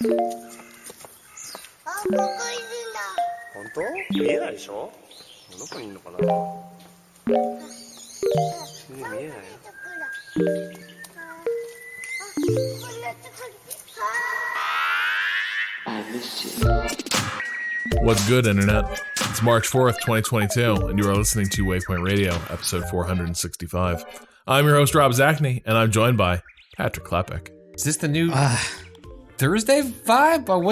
本当？見えないでしょ？どこにいるのかな？見えないよ。What's good, Internet? It's March 4th, 2022, and you are listening to Waypoint Radio, episode 465. I'm your host, Rob Zacny, and I'm joined by Patrick Klepek. Is this the new Thursday vibe? Or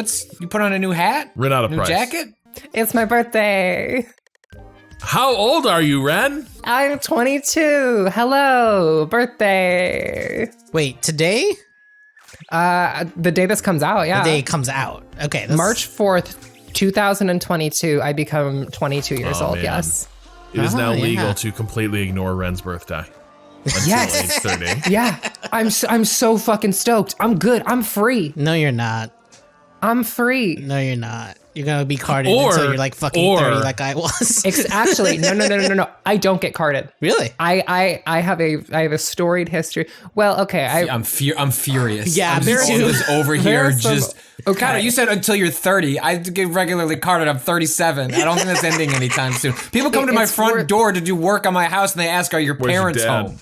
you put on a new hat? Ren out of New price. jacket? It's my birthday. How old are you, Ren? I'm 22. Hello, birthday. Wait, today? The day this comes out, yeah. The day it comes out. Okay. March 4th, 2022, I become 22 years Oh, old, man. yes. It is now yeah. legal to completely ignore Ren's birthday. Until Yes. age 30. Yeah, I'm so fucking stoked. I'm good. I'm free. No, you're not. I'm free. No, you're not. You're gonna be carded Or- until you're like fucking or- 30 like I was. Actually, no. I don't get carded. Really? I have a storied history. Well, okay, I'm furious. Yeah, I'm me just too. over here There's some- just... Okay. Cado, you said until you're 30. I get regularly carded. I'm 37. I don't think that's ending anytime soon. People come to my It's front worth- door to do work on my house and they ask, are your Where's your parents dad? home?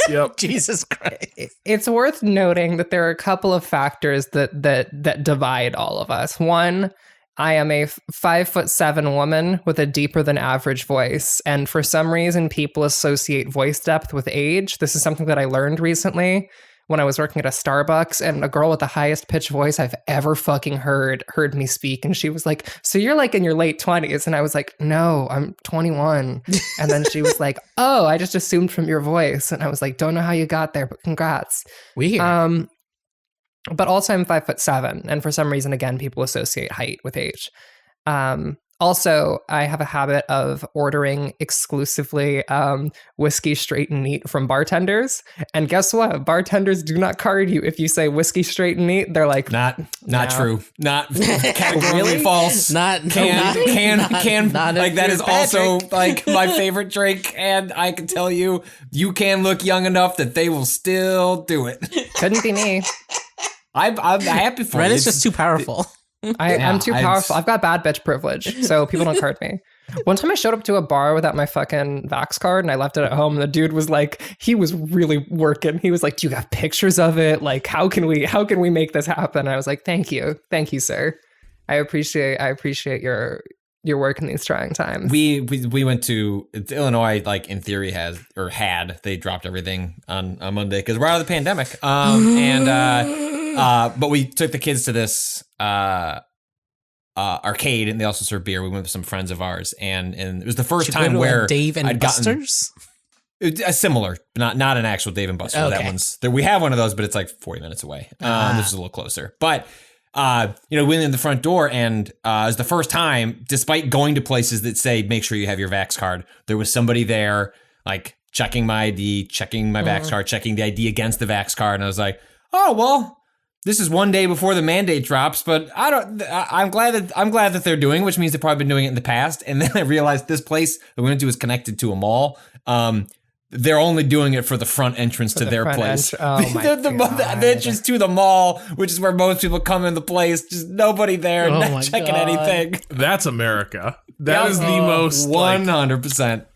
Yep. Jesus Christ. It's worth noting that there are a couple of factors that divide all of us. One, I am a 5'7" woman with a deeper than average voice, and for some reason, people associate voice depth with age. This is something that I learned recently when I was working at a Starbucks, and a girl with the highest pitched voice I've ever fucking heard me speak, and she was like, "So you're like in your late 20s?" And I was like, "No, I'm 21." And then she was like, "Oh, I just assumed from your voice." And I was like, "Don't know how you got there, but congrats." Weird. But also I'm 5'7", and for some reason, again, people associate height with age. Also, I have a habit of ordering exclusively whiskey straight and neat from bartenders. And guess what? Bartenders do not card you if you say whiskey straight and neat. They're like, Not No. true. Not categorically Really? false. Not Like that is also Patrick. like my favorite drink, and I can tell you, you can look young enough that they will still do it. couldn't be me. I'm happy for Red you. is just too powerful. I'm too I- powerful. I've got bad bitch privilege, so people don't card me. One time I showed up to a bar without my fucking Vax card and I left it at home. And the dude was like, he was really working. He was like, "Do you have pictures of it? Like, how can we make this happen?" I was like, Thank you, sir. I appreciate your work in these trying times. We went to Illinois. Like in theory, had they dropped everything on Monday because we're out of the pandemic. But we took the kids to this arcade, and they also served beer. We went with some friends of ours, and it was the first Should we time go to a where Dave and I'd gotten- Buster's? A similar, not an actual Dave and Buster's. Okay. That one's there. We have one of those, but it's like 40 minutes away. This is a little closer. But we went in the front door, and it was the first time, despite going to places that say make sure you have your Vax card, there was somebody there, like checking my ID, checking my Vax card, checking the ID against the Vax card, and I was like, oh well. This is one day before the mandate drops, but I'm glad that they're doing, which means they've probably been doing it in the past. And then I realized this place that we went to is connected to a mall. They're only doing it for the front entrance to their place. Oh my the entrance to the mall, which is where most people come in the place, just nobody there, Oh not my checking God. anything. That's America. That is the most, like, 100%.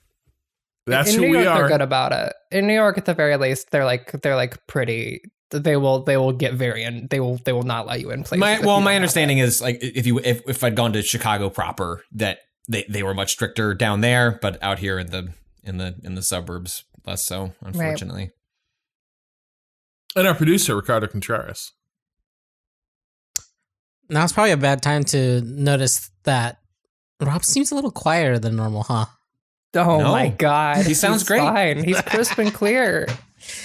that's in who New we York, are. they're good about it. In New York, at the very least, they're like pretty. They will get very in. They will not let you in places. if you don't My have understanding is like if I'd gone to Chicago proper, that they were much stricter down there, but out here in the suburbs, less so, unfortunately. And our producer, Ricardo Contreras. Now it's probably a bad time to notice that Rob seems a little quieter than normal, huh? it. Oh No. my God, He sounds He's great. Fine. He's crisp and clear.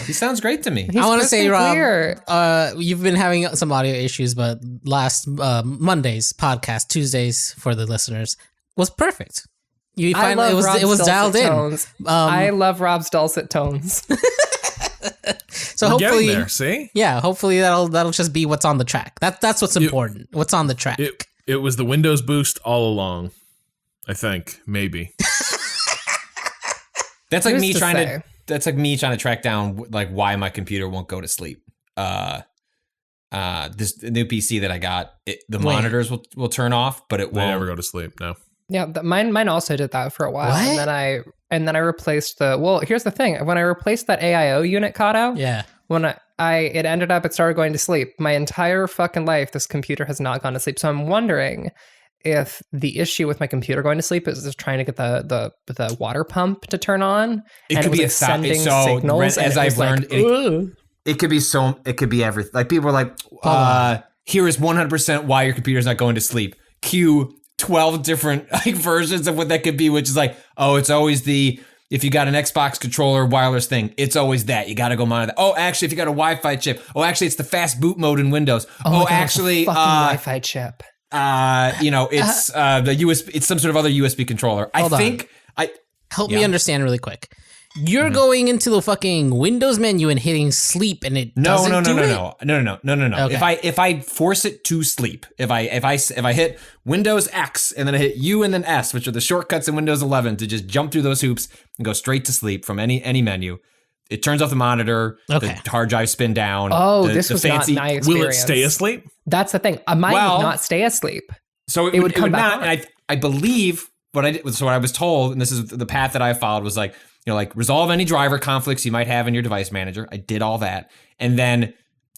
He sounds great to me. He's I want to crisp say, and Rob, clear. you've been having some audio issues, but last Monday's podcast, Tuesdays for the listeners, was perfect. You I finally love Rob's it was dulcet dialed in. tones. I love Rob's dulcet tones. So We're hopefully, getting there, see? yeah, hopefully that'll just be what's on the track. That's what's important. What's on the track? It was the Windows boost all along. I think, maybe. That's like Who's me to trying say? to. That's like me trying to track down like why my computer won't go to sleep. this new PC that I got, the monitors will turn off, but it They won't never go to sleep. No. Yeah, mine also did that for a while, What? and then I replaced here's the thing: when I replaced that AIO unit, Cado, Yeah. when it started going to sleep. My entire fucking life, this computer has not gone to sleep. So I'm wondering if the issue with my computer going to sleep is just trying to get the water pump to turn on. It could be a sending so signals. as I've learned, it could be everything. Like people are like, here is 100% why your computer's not going to sleep. Cue 12 different like versions of what that could be, which is like, oh, it's always if you got an Xbox controller wireless thing, it's always that. You got to go monitor that. Oh, actually, if you got a Wi-Fi chip. Oh, actually, it's the fast boot mode in Windows. Oh, God, actually, it's a fucking Wi-Fi chip. It's the USB. It's some sort of other USB controller. Hold on. Help me understand really quick. You're going into the fucking Windows menu and hitting sleep, and it doesn't do it? No. Okay. If I force it to sleep, if I hit Windows X and then I hit U and then S, which are the shortcuts in Windows 11 to just jump through those hoops and go straight to sleep from any menu, it turns off the monitor. Okay. The hard drive spin down. Oh, the this was fancy, not my experience. Will it stay asleep? That's the thing. Mine would not stay asleep. So it would come back not, on. and I believe what I did. So what I was told, and this is the path that I followed, was like, like resolve any driver conflicts you might have in your device manager. I did all that, and then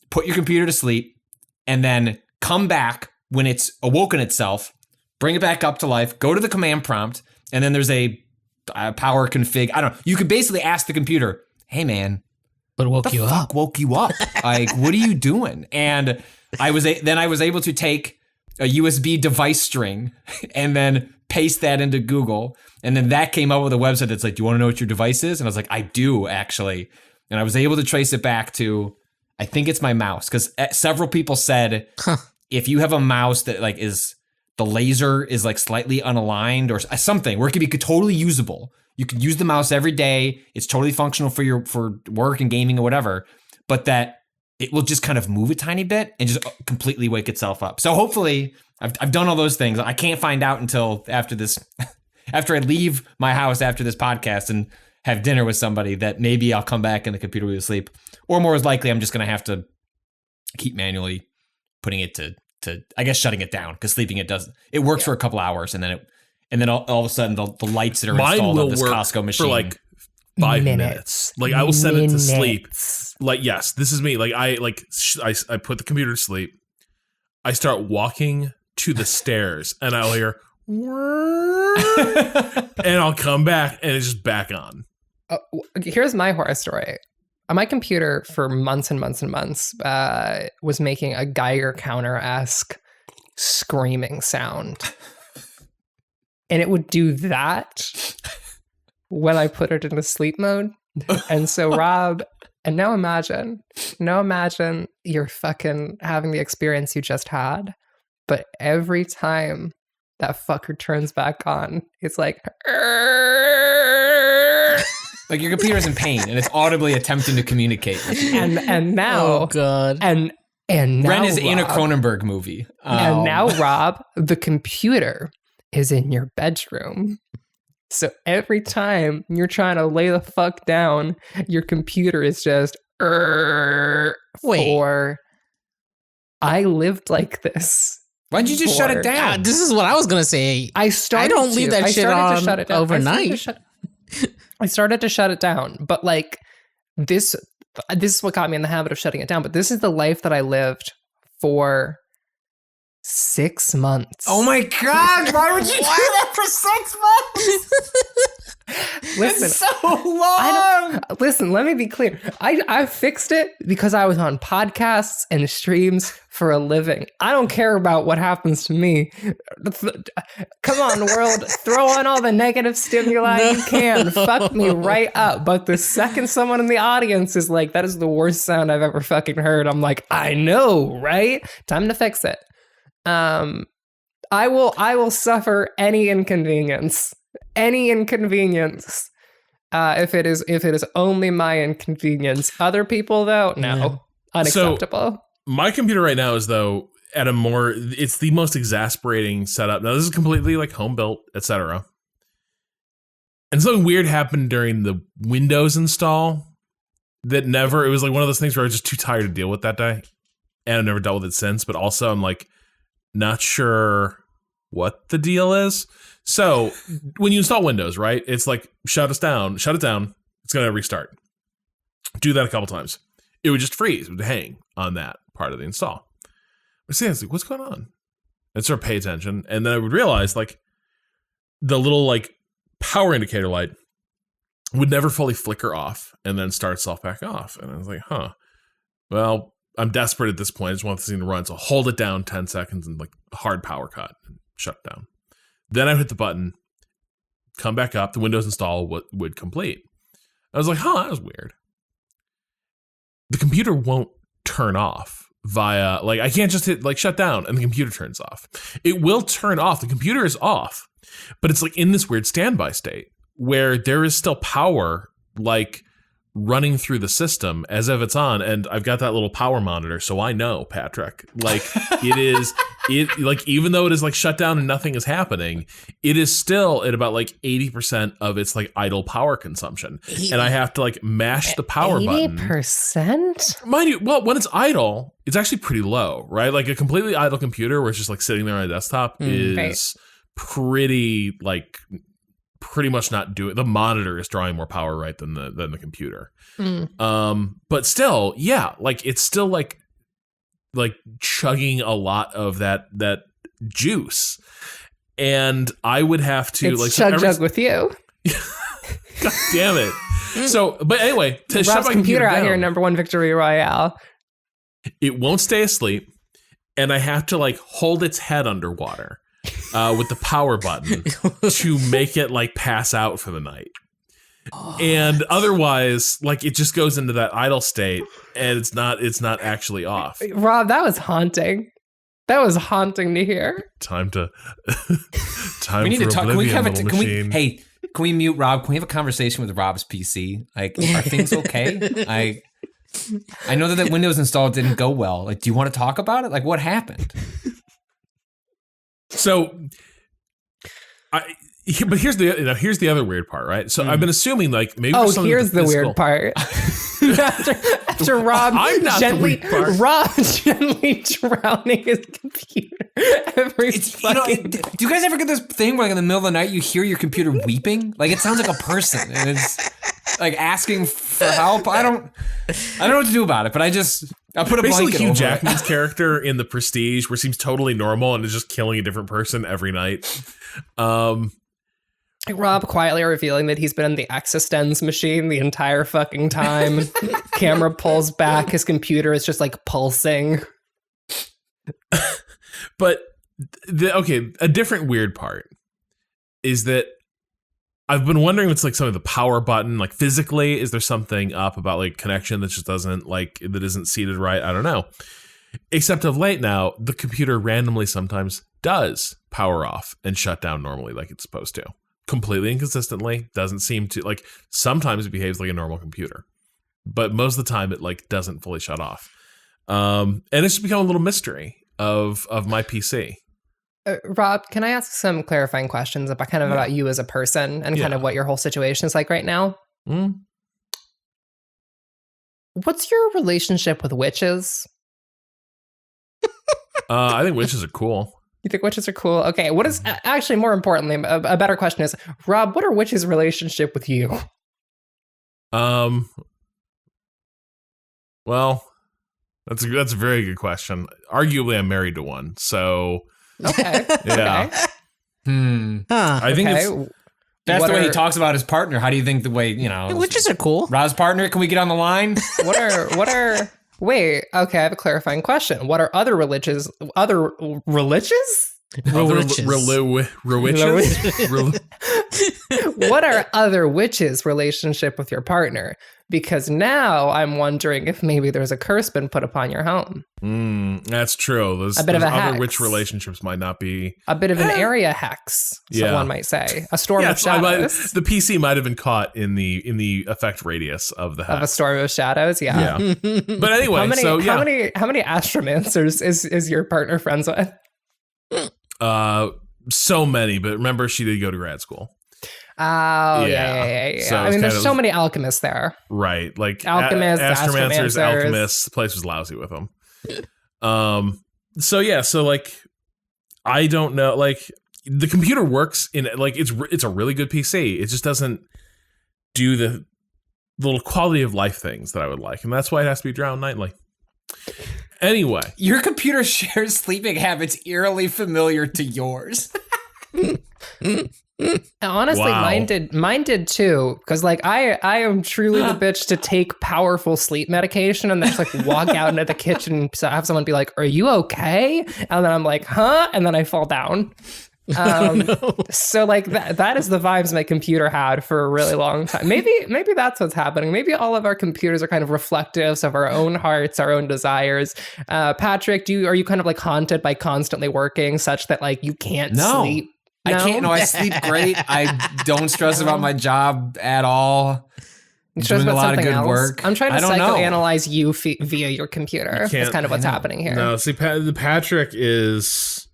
put your computer to sleep, and then come back when it's awoken itself, bring it back up to life, go to the command prompt, and then there's a power config. I don't know. You could basically ask the computer, "Hey man, What woke you up? woke you up? Like, what are you doing?" And I was able to take a USB device string and then paste that into Google. And then that came up with a website that's like, do you want to know what your device is? And I was like, I do actually. And I was able to trace it back to, I think it's my mouse. Because several people said, if you have a mouse that like the laser is like slightly unaligned or something where it could be totally usable. You could use the mouse every day. It's totally functional for work and gaming or whatever. But that it will just kind of move a tiny bit and just completely wake itself up. So hopefully I've done all those things. I can't find out until after this, after I leave my house after this podcast and have dinner with somebody, that maybe I'll come back and the computer will be asleep. Or more likely, I'm just going to have to keep manually putting it to I guess shutting it down, because sleeping it works for a couple hours and then all of a sudden the lights that are installed on this Costco machine for like 5 minutes. Like I will set it to sleep. Like, yes, this is me. Like I put the computer to sleep. I start walking to the stairs and I'll hear and I'll come back and it's just back on. Here's my horror story. My computer for months and months and months was making a Geiger counter-esque screaming sound. And it would do that when I put it into sleep mode. And so Rob, and now imagine you're fucking having the experience you just had, but every time that fucker turns back on, it's like like your computer's in pain and it's audibly attempting to communicate with you. And now, Oh God. and now Ren is Rob, in a Cronenberg movie. and now Rob, the computer is in your bedroom. So every time you're trying to lay the fuck down, your computer is just Wait. Or I lived like this. Why'd you just shut it down? This is what I was gonna say. I don't leave that shit on overnight. I started to shut it down, but like this is what got me in the habit of shutting it down. But this is the life that I lived for 6 months. Oh my God, why would you do that for 6 months? Listen, It's so long. Listen, let me be clear. I fixed it because I was on podcasts and streams for a living. I don't care about what happens to me. Come on, world. Throw on all the negative stimuli you can. Fuck me right up. But the second someone in the audience is like, that is the worst sound I've ever fucking heard, I'm like, I know, right? Time to fix it. I will suffer any inconvenience. If it is only my inconvenience. Other people though, no. Yeah. Unacceptable. So, my computer right now is though at it's the most exasperating setup. Now this is completely like home built, etc. And something weird happened during the Windows install it was like one of those things where I was just too tired to deal with that day. and I've never dealt with it since. But also, I'm like not sure what the deal is. So when you install Windows, right, it's like shut it down. It's gonna restart. Do that a couple times. It would just freeze. It would hang on that part of the install. I was like, what's going on? And sort of pay attention, and then I would realize like the little like power indicator light would never fully flicker off and then start itself back off. And I was like, well, I'm desperate at this point. I just want this thing to run. So hold it down 10 seconds and like a hard power cut and shut it down. Then I hit the button, come back up, the Windows install would complete. I was like, that was weird. The computer won't turn off via, like, I can't just hit, like, shut down and the computer turns off. It will turn off. The computer is off, but it's, like, in this weird standby state where there is still power, like, running through the system as if it's on. And I've got that little power monitor, so I know, Patrick, like, like, even though it is, like, shut down and nothing is happening, it is still at about, like, 80% of its, like, idle power consumption. And I have to, like, mash the power 80%? button. 80%? Mind you, well, when it's idle, it's actually pretty low, right? Like, a completely idle computer where it's just, like, sitting there on a desktop is pretty, like, pretty much not doing. The monitor is drawing more power, right, than the computer. But still, yeah, like, it's still, like chugging a lot of that juice, and I would have to it's like chug with you. God damn it! So, but anyway, to shut my computer out down, here, #1 victory royale. It won't stay asleep, and I have to like hold its head underwater with the power button to make it like pass out for the night. And otherwise, like, it just goes into that idle state, and it's not actually off. Rob, that was haunting. That was haunting to hear. Time we need to talk. Can we have can we mute Rob? Can we have a conversation with Rob's PC? Like, are things okay? I know that Windows install didn't go well. Like, do you want to talk about it? Like, what happened? So, but here's the other weird part, right? So I've been assuming like maybe. Here's the weird part. after Rob gently drowning his computer every fucking day. Do you guys ever get this thing where like in the middle of the night you hear your computer weeping? Like, it sounds like a person, and it's like asking for help. I don't know what to do about it, but I put a blanket Hugh over Jackman's it. character in The Prestige, where seems totally normal and is just killing a different person every night. Rob quietly revealing that he's been in the Existence machine the entire fucking time. Camera pulls back, his computer is just like pulsing. But a different weird part is that I've been wondering if it's like some of the power button, like physically, is there something up about like connection that just doesn't that isn't seated right? I don't know. Except of late now, the computer randomly sometimes does power off and shut down normally like it's supposed to. Completely inconsistently, doesn't seem to, like, sometimes it behaves like a normal computer, but most of the time it like doesn't fully shut off. And it's just become a little mystery of my PC. Rob, can I ask some clarifying questions about you as a person and kind of what your whole situation is like right now? What's your relationship with witches? I think witches are cool. You think witches are cool? Okay, what is actually more importantly, a better question is, Rob, what are witches' relationship with you? Well, that's a very good question. Arguably, I'm married to one, so okay, yeah. Okay. I think that's the way he talks about his partner. How do you think the way witches are cool? Rob's partner? Can we get on the line? What are? Wait, okay, I have a clarifying question. What are other religions? Other religious? What are other witches' relationship with your partner? Because now I'm wondering if maybe there's a curse been put upon your home. That's true. Those a bit of a other hex. Witch relationships might not be a bit of an area hex. Someone might say a storm of shadows. The PC might have been caught in the effect radius of the hex. Of a storm of shadows. Yeah. But anyway, how many astromancers is your partner friends with? So many, but remember, she did go to grad school. Oh, yeah. So I mean, there's so many alchemists there. Right. Like alchemists, astromancers, alchemists. The place was lousy with them. So yeah, so like I don't know, like the computer works in like it's a really good PC. It just doesn't do the little quality of life things that I would like, and that's why it has to be drowned nightly. Anyway, Your computer shares sleeping habits eerily familiar to yours. Honestly, Wow. mine did too. Because like I am truly the bitch to take powerful sleep medication and then just like walk out into the kitchen and have someone be like, "Are you okay?" And then I'm like, "Huh?" And then I fall down. So like that is the vibes my computer had for a really long time. Maybe that's what's happening. Maybe all of our computers are kind of reflectives of our own hearts, our own desires. Patrick, are you kind of like haunted by constantly working such that like you can't sleep? I can't. No, I sleep great. I don't stress about my job at all. You stress Doing a about lot of something good else? work. I'm trying to I don't know. psychoanalyze you via your computer. That's can't- kind of what's happening here. no, see, Patrick is,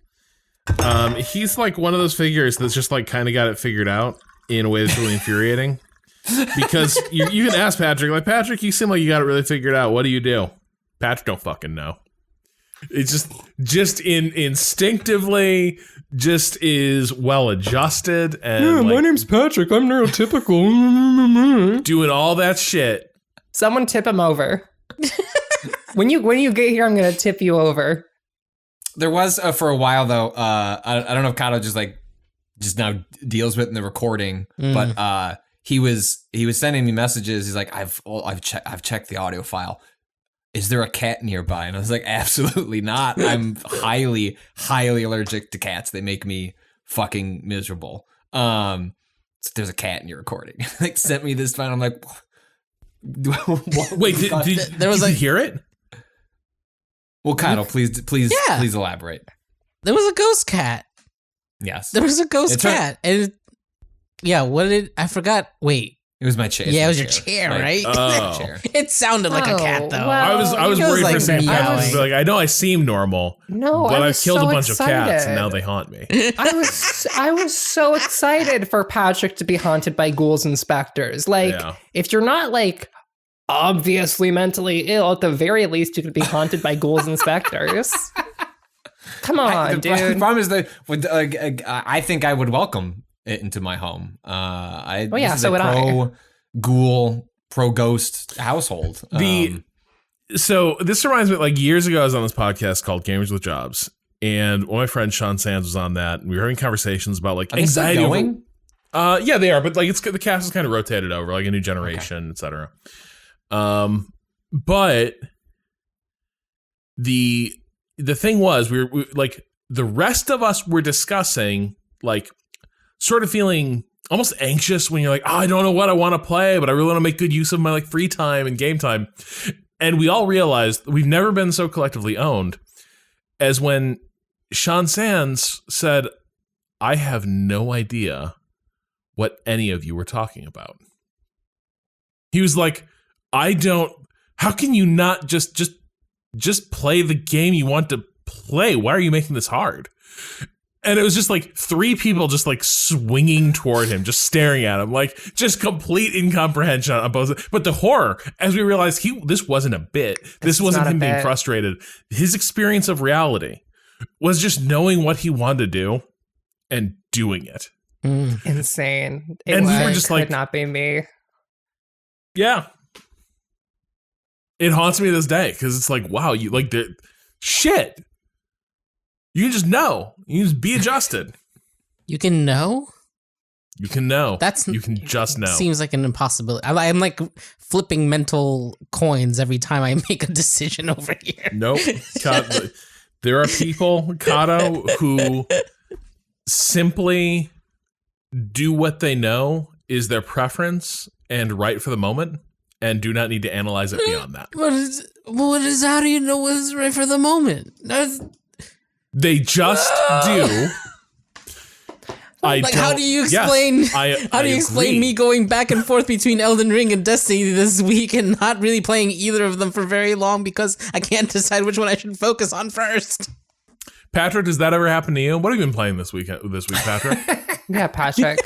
he's like one of those figures that's just like kind of got it figured out in a way that's really infuriating. Because you can ask Patrick, like, Patrick, you seem like you got it really figured out. What do you do? Patrick don't fucking know. It's just instinctively just is well adjusted and like, name's Patrick. I'm neurotypical. doing all that shit. Someone tip him over. when you get here, I'm gonna tip you over. There was for a while though. I don't know if Cado just now deals with it in the recording, but he was sending me messages. He's like, I've checked the audio file. Is there a cat nearby? And I was like, absolutely not. I'm highly allergic to cats. They make me fucking miserable. So there's a cat in your recording. Like sent me this file. I'm like, Wait, did you hear it? Well, Cado, please elaborate. There was a ghost cat. Yes, There was a ghost cat. And I forgot. Wait. it was my chair. Yeah, it was your chair, right? Oh. Chair. It sounded like a cat, though. wow. I was it was worried like for a second. meowing. Like, I know I seem normal, No, but I I've was killed so a bunch excited. of cats and now they haunt me. I was so excited for Patrick to be haunted by ghouls and specters. Like, Yeah. if you're not like obviously mentally ill, at the very least you could be haunted by ghouls and specters. Come on, The dude. problem is that I think I would welcome it into my home. This is so a would I. pro-ghoul, pro-ghost household. So this reminds me, like years ago, I was on this podcast called Gamers with Jobs, and one of my friends, Sean Sands, was on that, and we were having conversations about like Are they still anxiety. going? Yeah, they are, but like the cast is kind of rotated over, like a new generation, etc. But the thing was, we like the rest of us were discussing, like, sort of feeling almost anxious when you're like, oh, I don't know what I want to play, but I really want to make good use of my like free time and game time. And we all realized we've never been so collectively owned as when Sean Sands said, I have no idea what any of you were talking about. He was like, how can you not just play the game you want to play? Why are you making this hard? And it was just like three people just like swinging toward him, just staring at him, like just complete incomprehension on both. But the horror, as we realized, this wasn't a bit. This wasn't not a him being bit. frustrated. His experience of reality was just knowing what he wanted to do and doing it. Insane. And we were just could like- not be me. Yeah. It haunts me to this day because it's like, wow, you like shit. You can just know. You can just be adjusted. You can know? You can know. You can just know. Seems like an impossibility. I'm like flipping mental coins every time I make a decision over here. Nope. There are people, Cado, who simply do what they know is their preference and right for the moment and do not need to analyze it beyond that. How do you know what is right for the moment? They just do. How do you explain? How do you explain agree. me going back and forth between Elden Ring and Destiny this week and not really playing either of them for very long because I can't decide which one I should focus on first? Patrick, does that ever happen to you? What have you been playing this week, Patrick? Yeah, Patrick.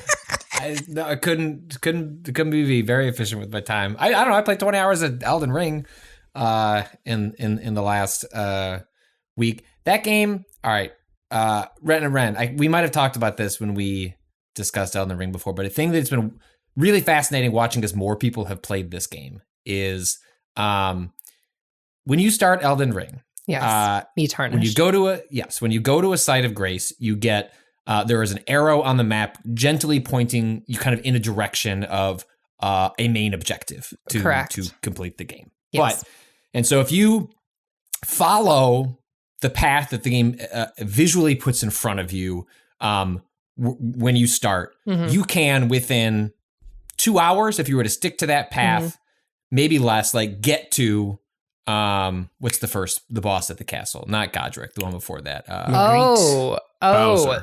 I couldn't be very efficient with my time. I don't know. I played 20 hours of Elden Ring in the last week. That game, all right, Ren and Ren, we might have talked about this when we discussed Elden Ring before, but a thing that's been really fascinating watching as more people have played this game is when you start Elden Ring. Yes, be tarnished. When you go to a site of grace, you get there is an arrow on the map gently pointing you kind of in a direction of a main objective to complete the game. Yes. And so if you follow the path that the game visually puts in front of you when you start, you can within 2 hours, if you were to stick to that path, maybe less, like get to what's the boss at the castle? Not Godric, the one before that. Bowser.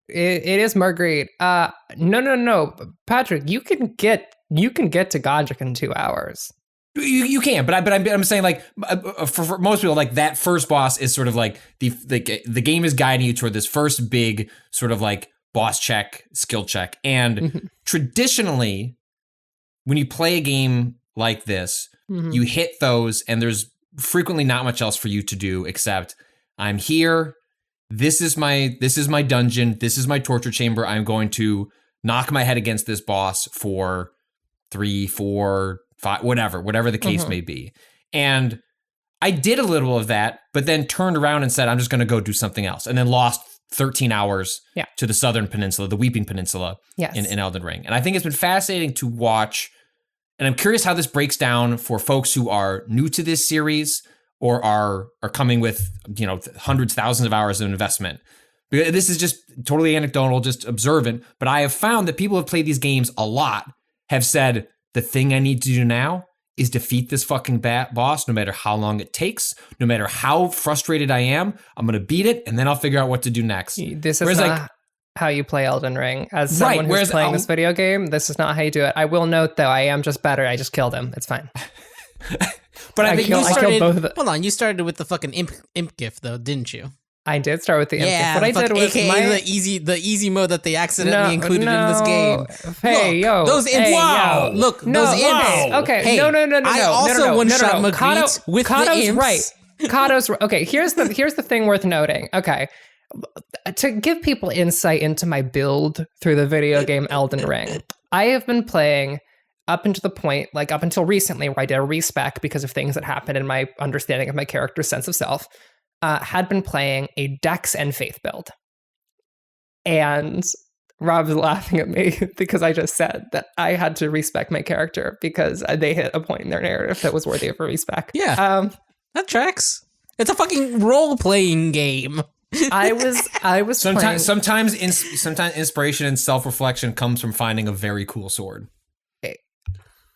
It is Marguerite. No, Patrick, you can get to Godric in 2 hours. You can, but I'm saying like for most people, like that first boss is sort of like the game is guiding you toward this first big sort of like boss check, skill check, and traditionally, when you play a game like this, you hit those, and there's frequently not much else for you to do except I'm here. This is my dungeon. This is my torture chamber. I'm going to knock my head against this boss for 3, 4, 5, whatever the case may be. And I did a little of that, but then turned around and said, I'm just going to go do something else. And then lost 13 hours to the Southern Peninsula, the Weeping Peninsula in Elden Ring. And I think it's been fascinating to watch. And I'm curious how this breaks down for folks who are new to this series or are coming with, hundreds, thousands of hours of investment. This is just totally anecdotal, just observant. But I have found that people who have played these games a lot have said, the thing I need to do now is defeat this fucking boss, no matter how long it takes, no matter how frustrated I am. I'm going to beat it, and then I'll figure out what to do next. This is not how you play Elden Ring. As someone who's playing this video game, this is not how you do it. I will note, though, I am just better. I just killed him. It's fine. But I think I killed both of them. Hold on, you started with the fucking imp gift, though, didn't you? I did start with the imp gift. What I did was AKA the easy mode that they accidentally included in this game. Hey, look, those imps. Wow. Look, those imps. Okay, hey, no. I also one-shot Magritte with the imps. Right. Kado's right. Okay, here's the thing worth noting. Okay. To give people insight into my build through the video game Elden Ring, I have been playing up until the point, like up until recently, where I did a respec because of things that happened in my understanding of my character's sense of self. Had been playing a Dex and Faith build. And Rob's laughing at me because I just said that I had to respec my character because they hit a point in their narrative that was worthy of a respec. Yeah, that tracks. It's a fucking role-playing game. I was sometimes inspiration and self-reflection comes from finding a very cool sword.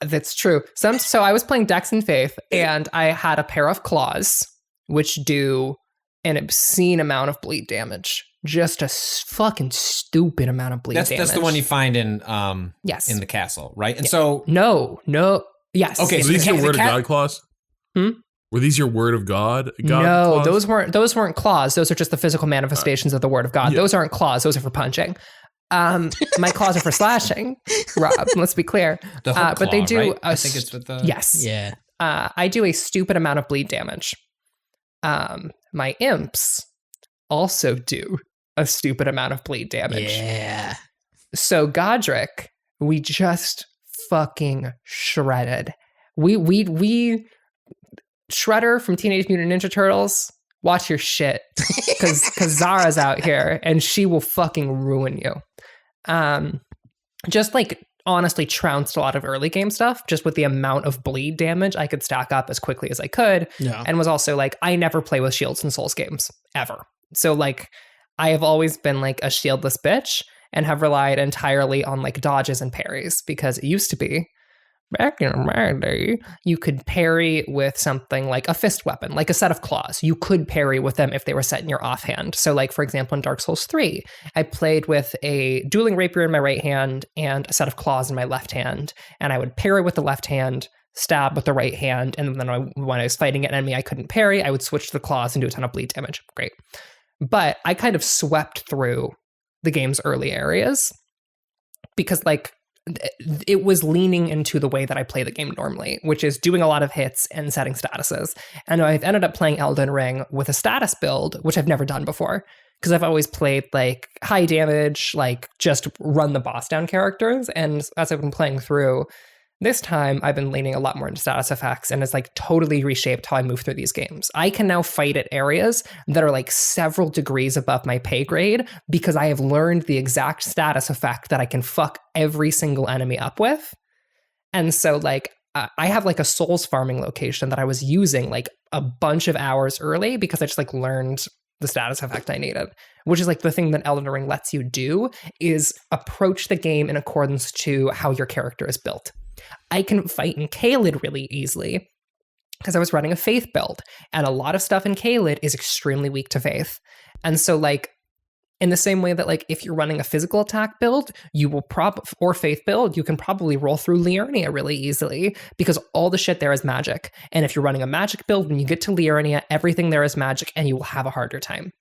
That's true. So I was playing Dex and Faith, and I had a pair of claws, which do an obscene amount of bleed damage. Just a fucking stupid amount of bleed damage. That's the one you find in yes. in the castle, right? And so no, yes. Okay, so these are your word of God claws? Were these your word of God? No, claws? those weren't claws. Those are just the physical manifestations of the word of God. Yeah. Those aren't claws. Those are for punching. My claws are for slashing, Rob. Let's be clear. The hook but they do. Right? I think it's with the yes. Yeah. I do a stupid amount of bleed damage. My imps also do a stupid amount of bleed damage. Yeah. So Godric, we just fucking shredded. We Shredder from Teenage Mutant Ninja Turtles. Watch your shit, because Zara's out here and she will fucking ruin you. Just like honestly trounced a lot of early game stuff just with the amount of bleed damage I could stack up as quickly as I could. Yeah. And was also like, I never play with shields in Souls games ever. So like I have always been like a shieldless bitch and have relied entirely on like dodges and parries, because it used to be back in my day, you could parry with something like a fist weapon, like a set of claws. You could parry with them if they were set in your offhand. So like, for example, in Dark Souls 3, I played with a dueling rapier in my right hand and a set of claws in my left hand. And I would parry with the left hand, stab with the right hand. And then when I was fighting an enemy I couldn't parry, I would switch to the claws and do a ton of bleed damage. Great. But I kind of swept through the game's early areas because like, it was leaning into the way that I play the game normally, which is doing a lot of hits and setting statuses. And I've ended up playing Elden Ring with a status build, which I've never done before. Because I've always played like high damage, like just run the boss down characters. And as I've been playing through, this time I've been leaning a lot more into status effects, and it's like totally reshaped how I move through these games. I can now fight at areas that are like several degrees above my pay grade because I have learned the exact status effect that I can fuck every single enemy up with. And so like I have like a souls farming location that I was using like a bunch of hours early because I just like learned the status effect I needed, which is like the thing that Elden Ring lets you do is approach the game in accordance to how your character is built. I can fight in Caelid really easily because I was running a faith build, and a lot of stuff in Caelid is extremely weak to faith. And so like in the same way that like if you're running a physical attack build, you will or faith build, you can probably roll through Liurnia really easily because all the shit there is magic. And if you're running a magic build, when you get to Liurnia, everything there is magic and you will have a harder time.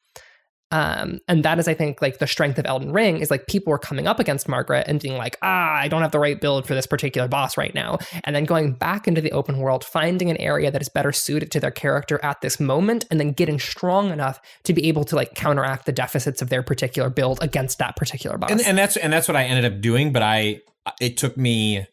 And that is, I think, like the strength of Elden Ring is like people were coming up against Margaret and being like, I don't have the right build for this particular boss right now. And then going back into the open world, finding an area that is better suited to their character at this moment, and then getting strong enough to be able to like counteract the deficits of their particular build against that particular boss. And that's what I ended up doing, but it took me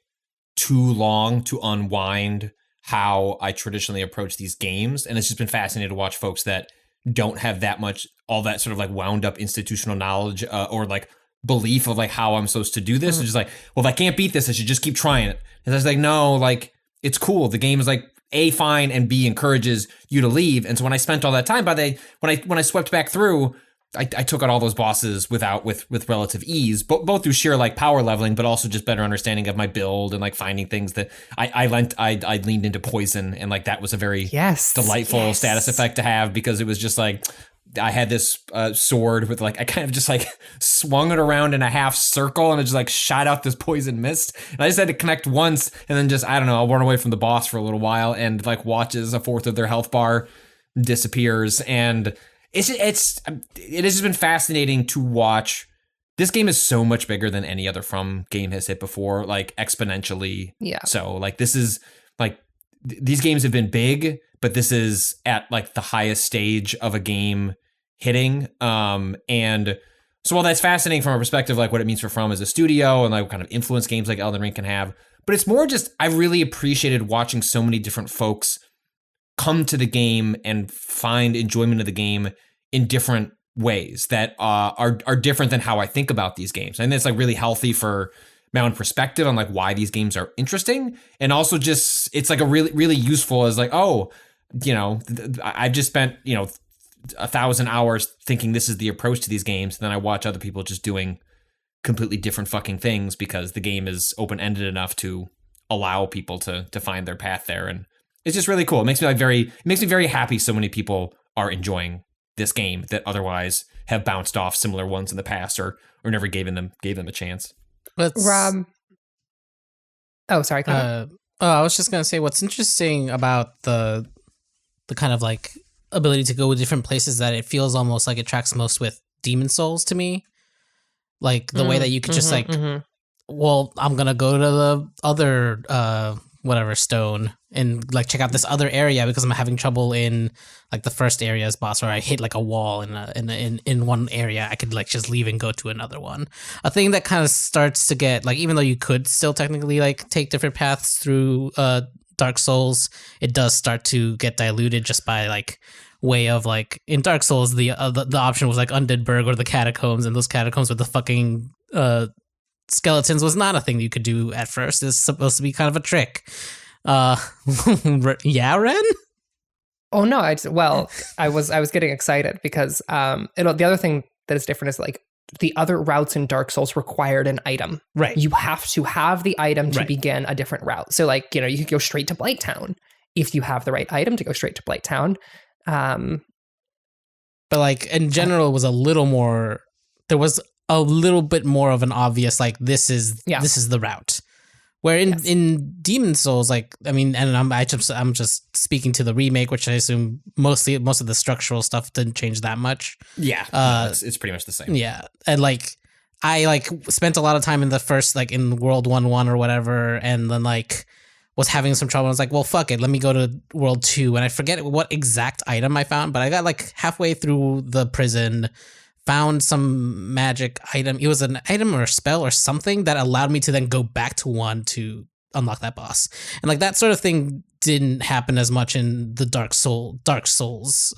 too long to unwind how I traditionally approach these games. And it's just been fascinating to watch folks that don't have that much, all that sort of like wound up institutional knowledge or like belief of like how I'm supposed to do this. It's just like, well, if I can't beat this, I should just keep trying it. And I was like, no, like it's cool. The game is like A, fine, and B, encourages you to leave. And so when I spent all that time, when I swept back through, I took out all those bosses with relative ease, both through sheer like power leveling, but also just better understanding of my build and like finding things that I leaned into poison, and like that was a very delightful status effect to have because it was just like I had this sword with like I kind of just like swung it around in a half circle and it just like shot out this poison mist, and I just had to connect once and then just I don't know, I'll run away from the boss for a little while and like watch as a fourth of their health bar disappears. And it has just been fascinating to watch. This game is so much bigger than any other From game has hit before, like exponentially. Yeah. So like this is like these games have been big, but this is at like the highest stage of a game hitting. And so while that's fascinating from a perspective, like what it means for From as a studio and like what kind of influence games like Elden Ring can have, but it's more just I really appreciated watching so many different folks come to the game and find enjoyment of the game in different ways that are different than how I think about these games. And it's like really healthy for my own perspective on like why these games are interesting. And also just, it's like a really, really useful as like, oh, you know, I've just spent, 1,000 hours thinking this is the approach to these games. And then I watch other people just doing completely different fucking things because the game is open-ended enough to allow people to find their path there. And it's just really cool. It makes me very happy so many people are enjoying this game that otherwise have bounced off similar ones in the past or never gave them a chance. Rob. Oh, sorry. I was just gonna say what's interesting about the kind of like ability to go to different places that it feels almost like it tracks most with Demon Souls to me. Like the way that you could just well, I'm gonna go to the other whatever stone and like check out this other area because I'm having trouble in like the first area's boss, or I hit like a wall in one area. I could like just leave and go to another one. A thing that kind of starts to get like, even though you could still technically like take different paths through Dark Souls, it does start to get diluted just by like way of like in Dark Souls the option was like Undead Burg or the Catacombs, and those catacombs with the fucking skeletons was not a thing you could do at first. It's supposed to be kind of a trick. Yeah, Ren? Oh no, I was getting excited because the other thing that is different is like the other routes in Dark Souls required an item. Right. You have to have the item to begin a different route. So like, you could go straight to Blighttown if you have the right item to go straight to Blighttown. But like in general, it was a little more. There was a little bit more of an obvious like this is the route. Where in Demon Souls, like I mean, and I'm just speaking to the remake, which I assume most of the structural stuff didn't change that much. Yeah, it's pretty much the same. Yeah, and like I like spent a lot of time in the first like in World 1-1 or whatever, and then like was having some trouble. I was like, well, fuck it, let me go to World 2, and I forget what exact item I found, but I got like halfway through the prison, found some magic item. It was an item or a spell or something that allowed me to then go back to 1 to unlock that boss. And like that sort of thing didn't happen as much in the Dark Souls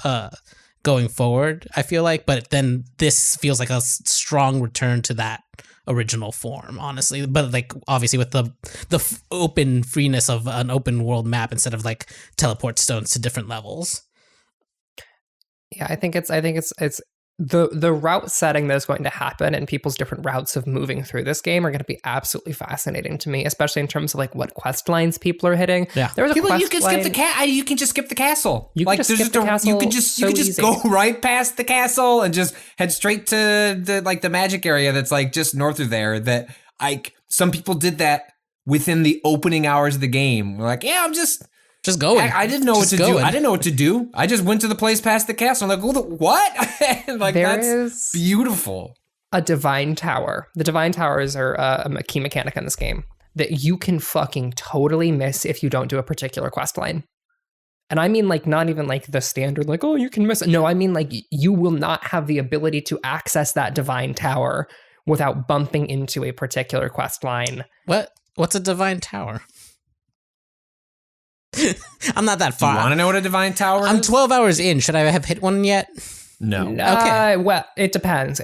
going forward, I feel like, but then this feels like a strong return to that original form, honestly. But like obviously with the open freeness of an open world map instead of like teleport stones to different levels. Yeah, I think it's the route setting that is going to happen and people's different routes of moving through this game are going to be absolutely fascinating to me, especially in terms of like what quest lines people are hitting. Yeah, there was a quest you can line, skip the you can just skip the castle. You can just skip the castle. You can just go right past the castle and just head straight to the magic area that's like just north of there. That like some people did that within the opening hours of the game. We're like, yeah, I'm just going. I didn't know what to do. I didn't know what to do. I just went to the place past the castle. I'm like, what? Like that's beautiful. A divine tower. The divine towers are a key mechanic in this game that you can fucking totally miss if you don't do a particular quest line. And I mean like not even like the standard like, oh, you can miss it. No, I mean like you will not have the ability to access that divine tower without bumping into a particular quest line. What's a divine tower? I'm not that far. Do you want to know what a divine tower is? I'm 12 hours in. Should I have hit one yet? No. Okay. Well, it depends.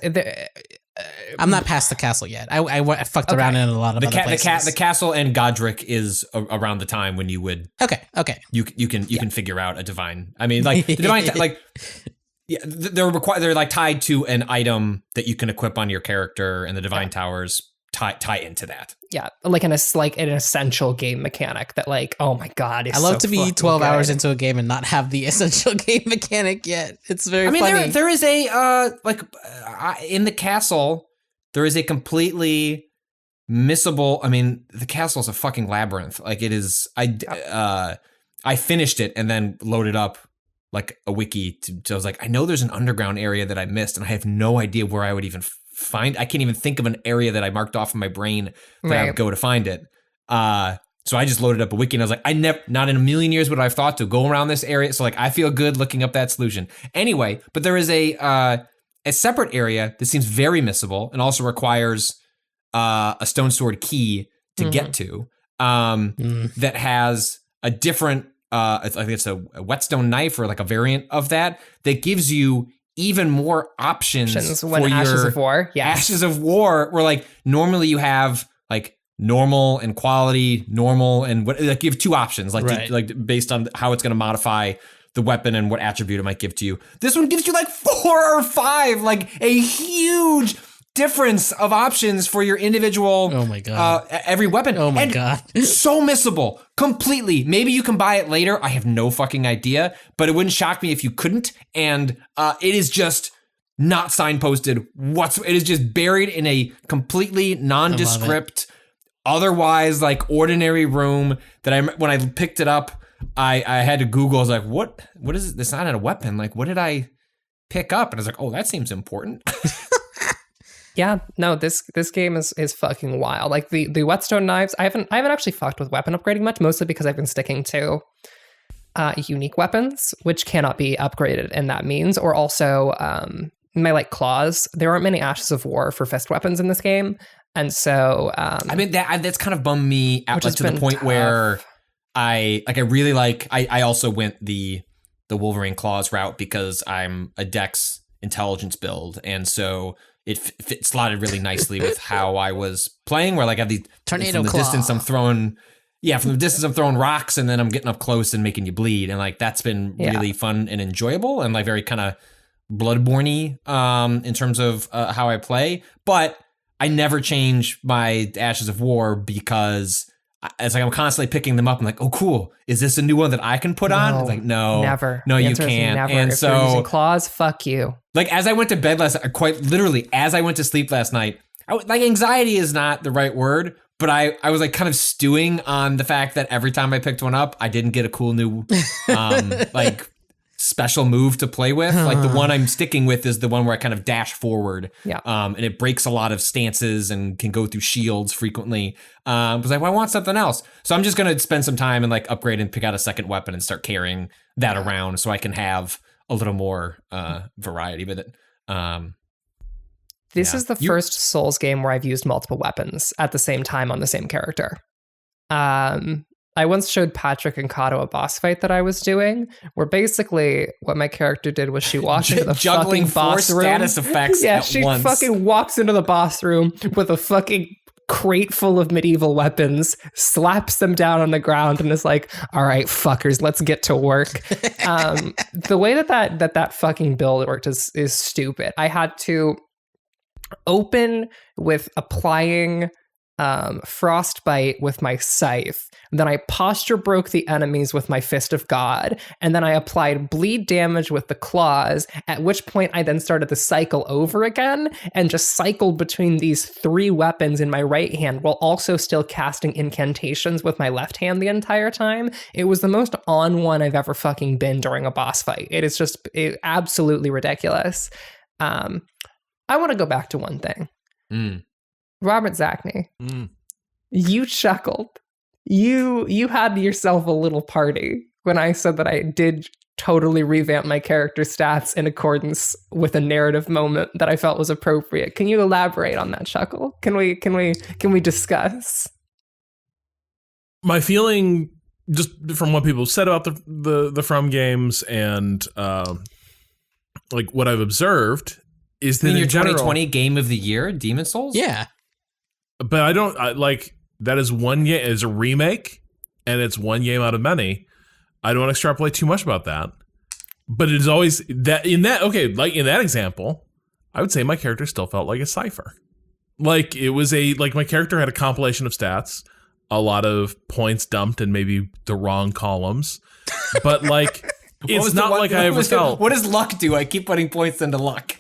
I'm not past the castle yet. I fucked around in a lot of other places. The castle and Godric is around the time when you would. Okay. You can figure out a divine. I mean, like the divine, like yeah, they're like tied to an item that you can equip on your character, and the divine towers tie into that. Yeah, like an essential game mechanic that like, oh my god, I love to be 12 hours into a game and not have the essential game mechanic yet. It's very funny. There is a in the castle, there is a completely missable. I mean, the castle's a fucking labyrinth. Like it is. I finished it and then loaded up like a wiki. So I was like, I know there's an underground area that I missed, and I have no idea where I would even find. I can't even think of an area that I marked off in my brain that I would go to find it. So I just loaded up a wiki and I was like, not in a million years would I have thought to go around this area. So like, I feel good looking up that solution. Anyway, but there is a separate area that seems very missable and also requires a stone sword key to get to. That has a different. I think it's a whetstone knife or like a variant of that gives you even more options when for Ashes your of War. Yes. Ashes of War, where like normally you have like normal and quality, normal and what, like you have two options, like right. like based on how it's going to modify the weapon and what attribute it might give to you. This one gives you like 4 or 5, like a huge difference of options for your individual. Oh my god! Every weapon. Oh my god! So missable, completely. Maybe you can buy it later. I have no fucking idea, but it wouldn't shock me if you couldn't. And it is just not signposted. It is just buried in a completely nondescript, otherwise like ordinary room. That when I picked it up, I had to Google. I was like, what is it? It's not a weapon. Like, what did I pick up? And I was like, oh, that seems important. Yeah, no, this game is fucking wild. Like the whetstone knives, I haven't actually fucked with weapon upgrading much, mostly because I've been sticking to unique weapons, which cannot be upgraded in that means, or also my like claws. There aren't many Ashes of War for fist weapons in this game, and so I mean that's kind of bummed me out like, to the point where I also went the Wolverine claws route because I'm a Dex intelligence build, and so it slotted really nicely with how I was playing, where like I have these tornado from the claw. distance I'm throwing rocks, and then I'm getting up close and making you bleed, and like that's been really fun and enjoyable, and like very kind of Bloodborne-y in terms of how I play. But I never change my Ashes of War because it's like I'm constantly picking them up. I'm like, oh, cool. Is this a new one that I can put on? It's like, no, never. No, you can't. Never. And if so you're using claws, fuck you. Like as I went to bed quite literally, as I went to sleep last night, like anxiety is not the right word, but I was like kind of stewing on the fact that every time I picked one up, I didn't get a cool new like special move to play with. Like the one I'm sticking with is the one where I kind of dash forward. Yeah. And it breaks a lot of stances and can go through shields frequently. I was like, well, I want something else. So I'm just going to spend some time and like upgrade and pick out a second weapon and start carrying that around so I can have a little more variety with it. This is the first Souls game where I've used multiple weapons at the same time on the same character. I once showed Patrick and Cado a boss fight that I was doing, where basically what my character did was she walked into the juggling fucking boss four room. status effects Yeah, at she once. fucking walks into the boss room with a fucking crate full of medieval weapons, slaps them down on the ground, and is like, "All right, fuckers, let's get to work." The way that fucking build worked is stupid. I had to open with applying frostbite with my scythe. Then I posture broke the enemies with my fist of God, and then I applied bleed damage with the claws, at which point I then started the cycle over again and just cycled between these 3 weapons in my right hand while also still casting incantations with my left hand the entire time. It was the most on one I've ever fucking been during a boss fight. It is just absolutely ridiculous. I want to go back to one thing. Robert Zacny, you chuckled. You had yourself a little party when I said that I did totally revamp my character stats in accordance with a narrative moment that I felt was appropriate. Can you elaborate on that chuckle? Can we discuss? My feeling, just from what people said about the From games and like what I've observed, is that your in general, 2020 game of the year, Demon Souls? Yeah. But I like that is one game, is a remake, and it's one game out of many. I don't want to extrapolate too much about that, but it is always that in that like in that example, I would say my character still felt like a cipher. Like it was my character had a compilation of stats, a lot of points dumped in maybe the wrong columns, but like it's not like I ever felt. What does luck do? I keep putting points into luck.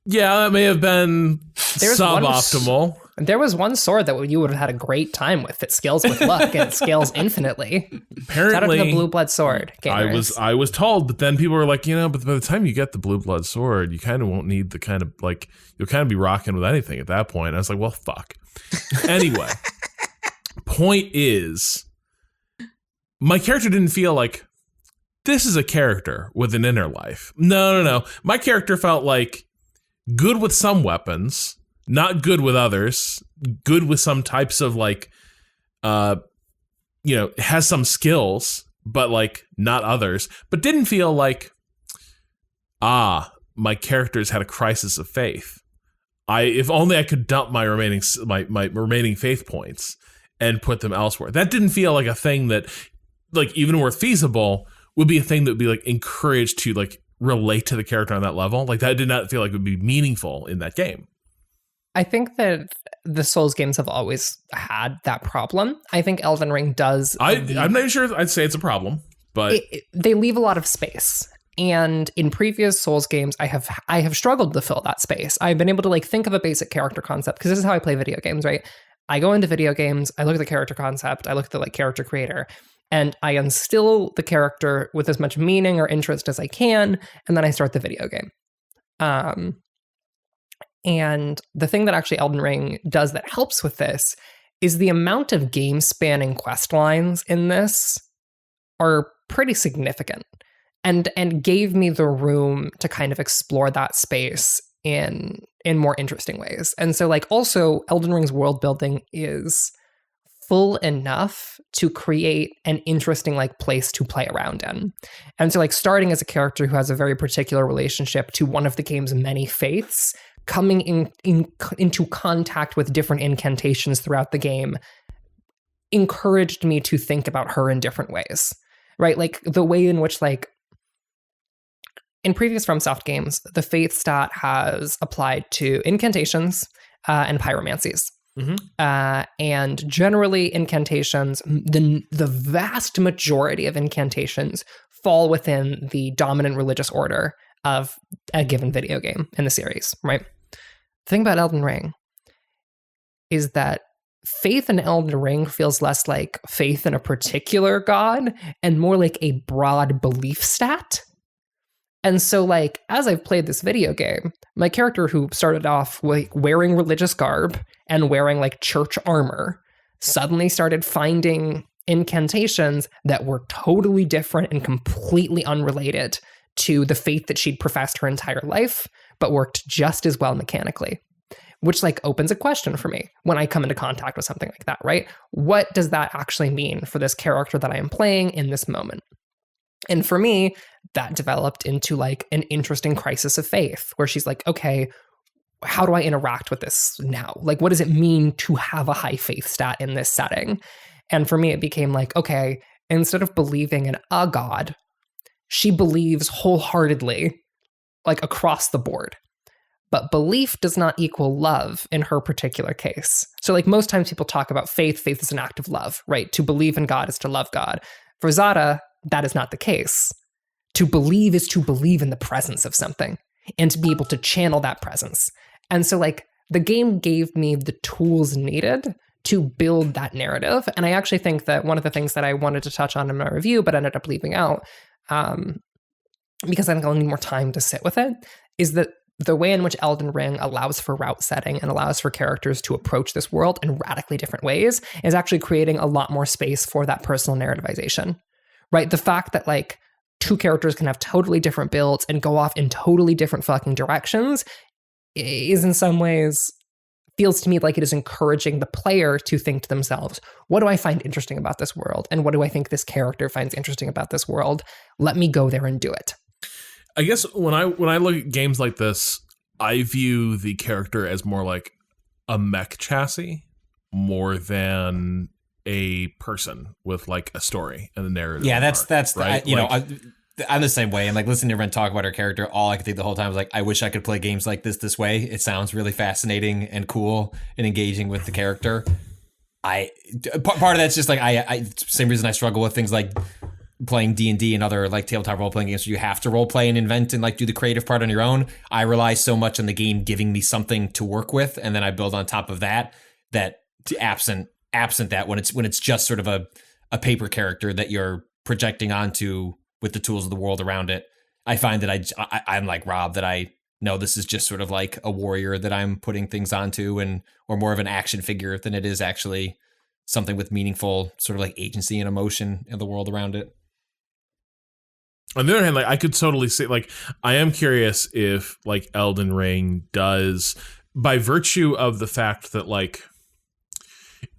Yeah, that may have been suboptimal. There was one sword that you would have had a great time with that scales with luck and it scales infinitely. Apparently, shout out to the Blue Blood Sword gamers. I was told, but then people were like, but by the time you get the Blue Blood Sword, you kind of won't need the kind of like you'll kind of be rocking with anything at that point. I was like, well, fuck. Anyway, point is, my character didn't feel like this is a character with an inner life. No. My character felt like good with some weapons, not good with others, good with some types of like, has some skills, but like not others, but didn't feel like, my character's had a crisis of faith. If only I could dump my remaining faith points and put them elsewhere. That didn't feel like a thing that, like, even were feasible, would be a thing that would be like encouraged to like relate to the character on that level. Like that did not feel like it would be meaningful in that game. I think that the Souls games have always had that problem. I think Elden Ring does. I'm not sure I'd say it's a problem, but they leave a lot of space. And in previous Souls games, I have struggled to fill that space. I've been able to like think of a basic character concept because this is how I play video games, right? I go into video games, I look at the character concept, I look at the like character creator, and I instill the character with as much meaning or interest as I can, and then I start the video game. And the thing that actually Elden Ring does that helps with this is the amount of game-spanning quest lines in this are pretty significant, and gave me the room to kind of explore that space in more interesting ways. And so, like, also Elden Ring's world building is full enough to create an interesting like place to play around in. And so like starting as a character who has a very particular relationship to one of the game's many faiths, coming into contact with different incantations throughout the game encouraged me to think about her in different ways, right? Like the way in which like in previous FromSoft games, the faith stat has applied to incantations and pyromancies. Mm-hmm. And generally incantations, the vast majority of incantations fall within the dominant religious order of a given video game in the series, right? The thing about Elden Ring is that faith in Elden Ring feels less like faith in a particular god and more like a broad belief stat. And so, like, as I've played this video game, my character who started off like wearing religious garb and wearing like church armor suddenly started finding incantations that were totally different and completely unrelated to the faith that she'd professed her entire life, but worked just as well mechanically. Which like opens a question for me when I come into contact with something like that, right? What does that actually mean for this character that I am playing in this moment? And for me, that developed into like an interesting crisis of faith where she's like, okay, how do I interact with this now? Like, what does it mean to have a high faith stat in this setting? And for me, it became like, okay, instead of believing in a god, she believes wholeheartedly, like across the board. But belief does not equal love in her particular case. So like most times people talk about faith is an act of love, right? To believe in God is to love God. For Zada, that is not the case. To believe is to believe in the presence of something and to be able to channel that presence. And so like the game gave me the tools needed to build that narrative. And I actually think that one of the things that I wanted to touch on in my review, but ended up leaving out, because I think I'll need more time to sit with it, is that the way in which Elden Ring allows for route setting and allows for characters to approach this world in radically different ways is actually creating a lot more space for that personal narrativization, right? The fact that like two characters can have totally different builds and go off in totally different fucking directions is in some ways feels to me like it is encouraging the player to think to themselves, what do I find interesting about this world? And what do I think this character finds interesting about this world? Let me go there and do it. I guess when I look at games like this, I view the character as more like a mech chassis more than a person with like a story and a narrative. Yeah, that's right? I'm the same way. I'm like listening to Ren talk about her character. All I could think the whole time was like, I wish I could play games like this way. It sounds really fascinating and cool and engaging with the character. Part of that's just like I same reason I struggle with things like playing D&D and other like tabletop role-playing games where you have to role-play and invent and like do the creative part on your own. I rely so much on the game giving me something to work with, and then I build on top of that absent that when it's just sort of a paper character that you're projecting onto with the tools of the world around it. I find that I'm like Rob, that I know this is just sort of like a warrior that I'm putting things onto or more of an action figure than it is actually something with meaningful sort of like agency and emotion in the world around it. On the other hand, like I could totally say, like, I am curious if like Elden Ring does, by virtue of the fact that like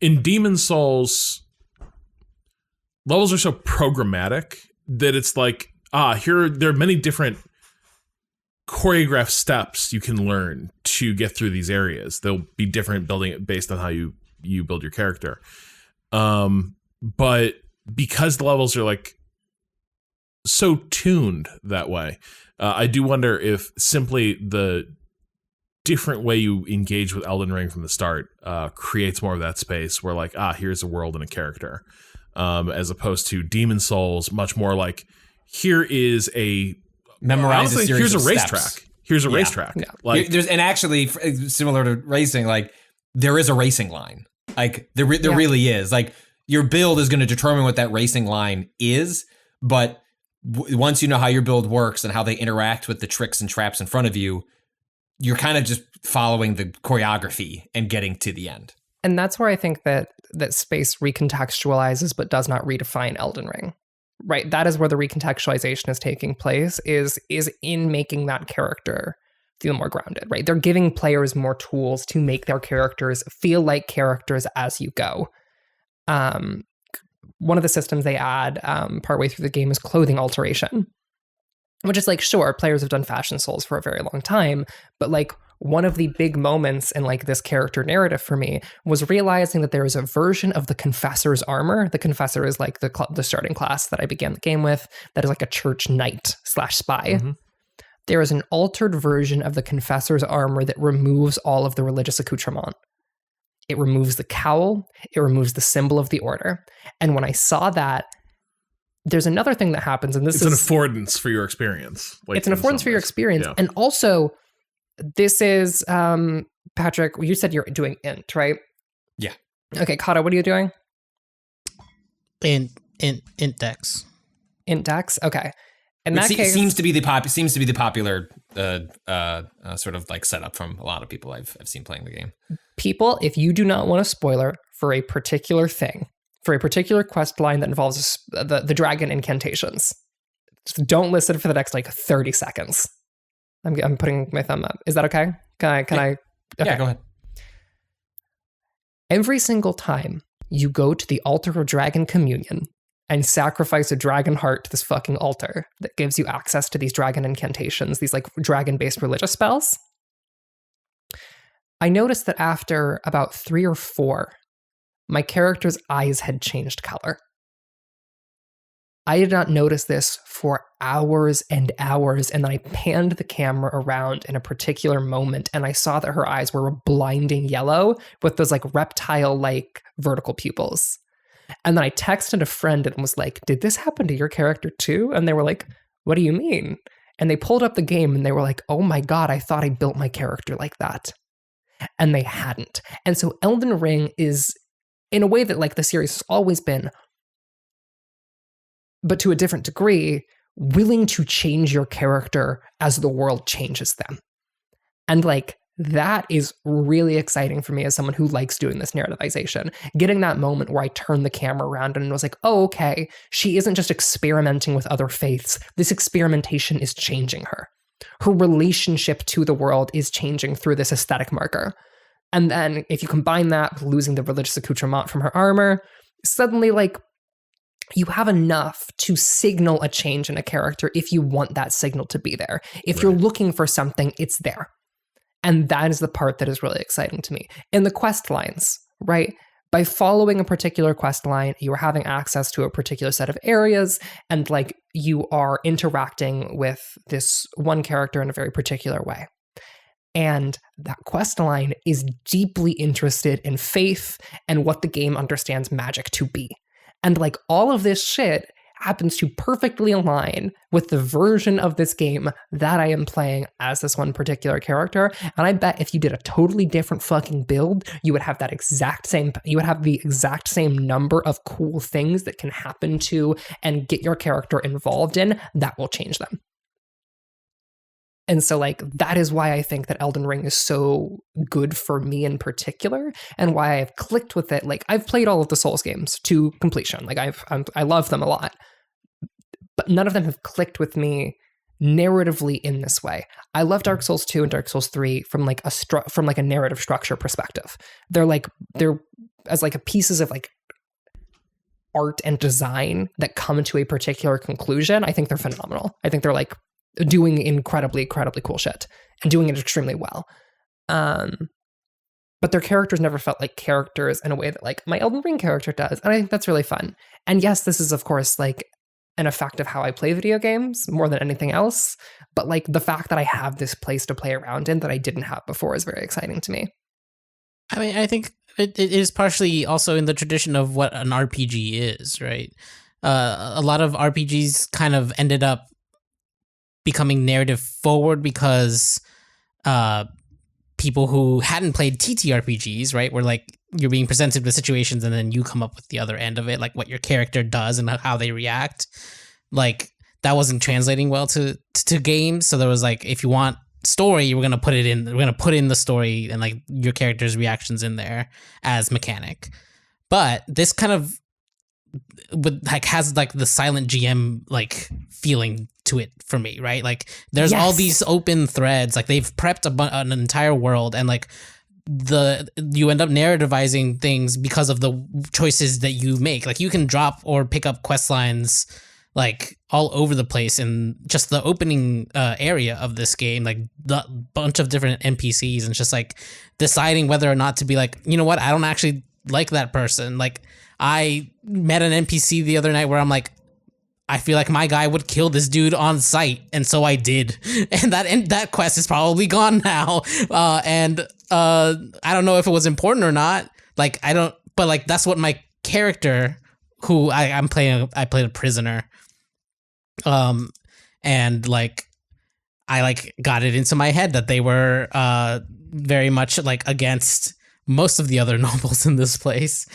in Demon Souls, levels are so programmatic that it's like, there are many different choreographed steps you can learn to get through these areas. They'll be different building it based on how you build your character. But because the levels are like so tuned that way, I do wonder if simply the different way you engage with Elden Ring from the start creates more of that space where like, here's a world and a character, as opposed to Demon Souls, much more like, here is a memorize a series of racetrack. Here's a racetrack. Yeah. Like there's, and actually similar to racing, like there is a racing line. Like there really is. Like your build is going to determine what that racing line is, but once you know how your build works and how they interact with the tricks and traps in front of you, you're kind of just following the choreography and getting to the end. And that's where I think that space recontextualizes but does not redefine Elden Ring. Right? That is where the recontextualization is taking place, is in making that character feel more grounded, right? They're giving players more tools to make their characters feel like characters as you go. One of the systems they add partway through the game is clothing alteration, which is like, sure, players have done Fashion Souls for a very long time, but like one of the big moments in like this character narrative for me was realizing that there is a version of the Confessor's armor. The Confessor is like the starting class that I began the game with, that is like a church knight / spy. Mm-hmm. There is an altered version of the Confessor's armor that removes all of the religious accoutrement. It removes the cowl, it removes the symbol of the order. And when I saw that, there's another thing that happens, and it's an affordance for your experience. Like, it's an affordance for your experience. Yeah. And also, this is, Patrick, you said you're doing int, right? Yeah. Okay, Cado, what are you doing? In Dex. Int Dex? Okay. In Which that case, seems to be the popular sort of like setup from a lot of people I've seen playing the game. people, if you do not want a spoiler for a particular thing, for a particular quest line that involves the dragon incantations, just don't listen for the next like 30 seconds. I'm putting my thumb up. Is that okay? Can I? Okay. Yeah, go ahead. Every single time you go to the altar of dragon communion and sacrifice a dragon heart to this fucking altar that gives you access to these dragon incantations, these like dragon-based religious spells, I noticed that after about 3 or 4, my character's eyes had changed color. I did not notice this for hours and hours, and then I panned the camera around in a particular moment, and I saw that her eyes were a blinding yellow with those like reptile-like vertical pupils. And then I texted a friend and was like, did this happen to your character too? And they were like, what do you mean? And they pulled up the game and they were like, oh my god, I thought I built my character like that. And they hadn't. And so Elden Ring is, in a way that like the series has always been, but to a different degree, willing to change your character as the world changes them. And like, that is really exciting for me as someone who likes doing this narrativization. Getting that moment where I turned the camera around and was like, oh, okay, she isn't just experimenting with other faiths. This experimentation is changing her. Her relationship to the world is changing through this aesthetic marker. And then if you combine that with losing the religious accoutrement from her armor, suddenly like, you have enough to signal a change in a character if you want that signal to be there. If you're looking for something, it's there. And that is the part that is really exciting to me. In the quest lines, right? By following a particular quest line, you are having access to a particular set of areas, and like you are interacting with this one character in a very particular way. And that quest line is deeply interested in faith and what the game understands magic to be. And like all of this shit happens to perfectly align with the version of this game that I am playing as this one particular character. And I bet if you did a totally different fucking build, you would have the exact same number of cool things that can happen to and get your character involved in that will change them. And so like that is why I think that Elden Ring is so good for me in particular, and why I've clicked with it. Like I've played all of the Souls games to completion. Like I love them a lot, but none of them have clicked with me narratively in this way. I love Dark Souls 2 and Dark Souls 3 from like a narrative structure perspective. They're as like a pieces of like art and design that come to a particular conclusion. I think they're phenomenal. I think they're like doing incredibly, incredibly cool shit and doing it extremely well. But their characters never felt like characters in a way that like my Elden Ring character does. And I think that's really fun. And yes, this is of course like an effect of how I play video games more than anything else. But like the fact that I have this place to play around in that I didn't have before is very exciting to me. I mean, I think it is partially also in the tradition of what an RPG is, right? A lot of RPGs kind of ended up becoming narrative forward because people who hadn't played TTRPGs, right, were like you're being presented with situations and then you come up with the other end of it, like what your character does and how they react. Like that wasn't translating well to games. So there was like, if you want story, we're gonna put in the story and like your character's reactions in there as mechanic. But this kind of has like the silent GM like feeling to it for me, right? Like there's all these open threads, like they've prepped an entire world, and like you end up narrativizing things because of the choices that you make. Like you can drop or pick up quest lines like all over the place in just the opening area of this game, like the bunch of different NPCs, and just like deciding whether or not to be like, you know what, I don't actually like that person. Like I met an NPC the other night where I'm like, I feel like my guy would kill this dude on sight, and so I did. And that quest is probably gone now. And I don't know if it was important or not. Like I don't, but like that's what my character, who I played a prisoner. And like I like got it into my head that they were very much like against most of the other nobles in this place.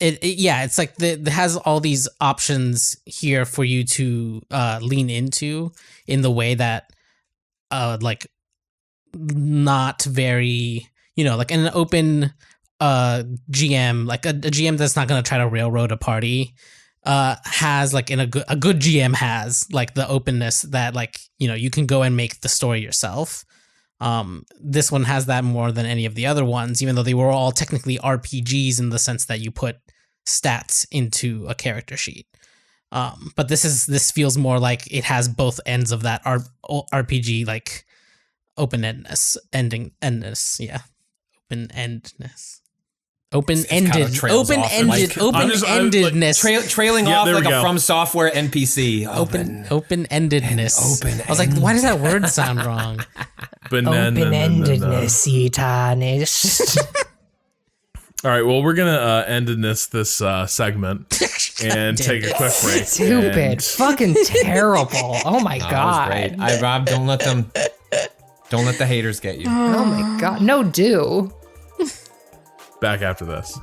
It's like it has all these options here for you to lean into in the way that like not very, like an open GM, like a GM that's not going to try to railroad a party has like a good GM has like the openness that like, you can go and make the story yourself. This one has that more than any of the other ones, even though they were all technically RPGs in the sense that you put stats into a character sheet. But this feels more like it has both ends of that RPG, like open-endedness, open-endedness. Trailing off like a From Software NPC. Open-endedness. I was like, why does that word sound wrong? Open-endedness, tarnished. All right, well, we're gonna end in this segment and take a quick break. Stupid, fucking terrible. Oh my god! That was great. Rob, don't let the haters get you. Oh my god, no, do. Back after this.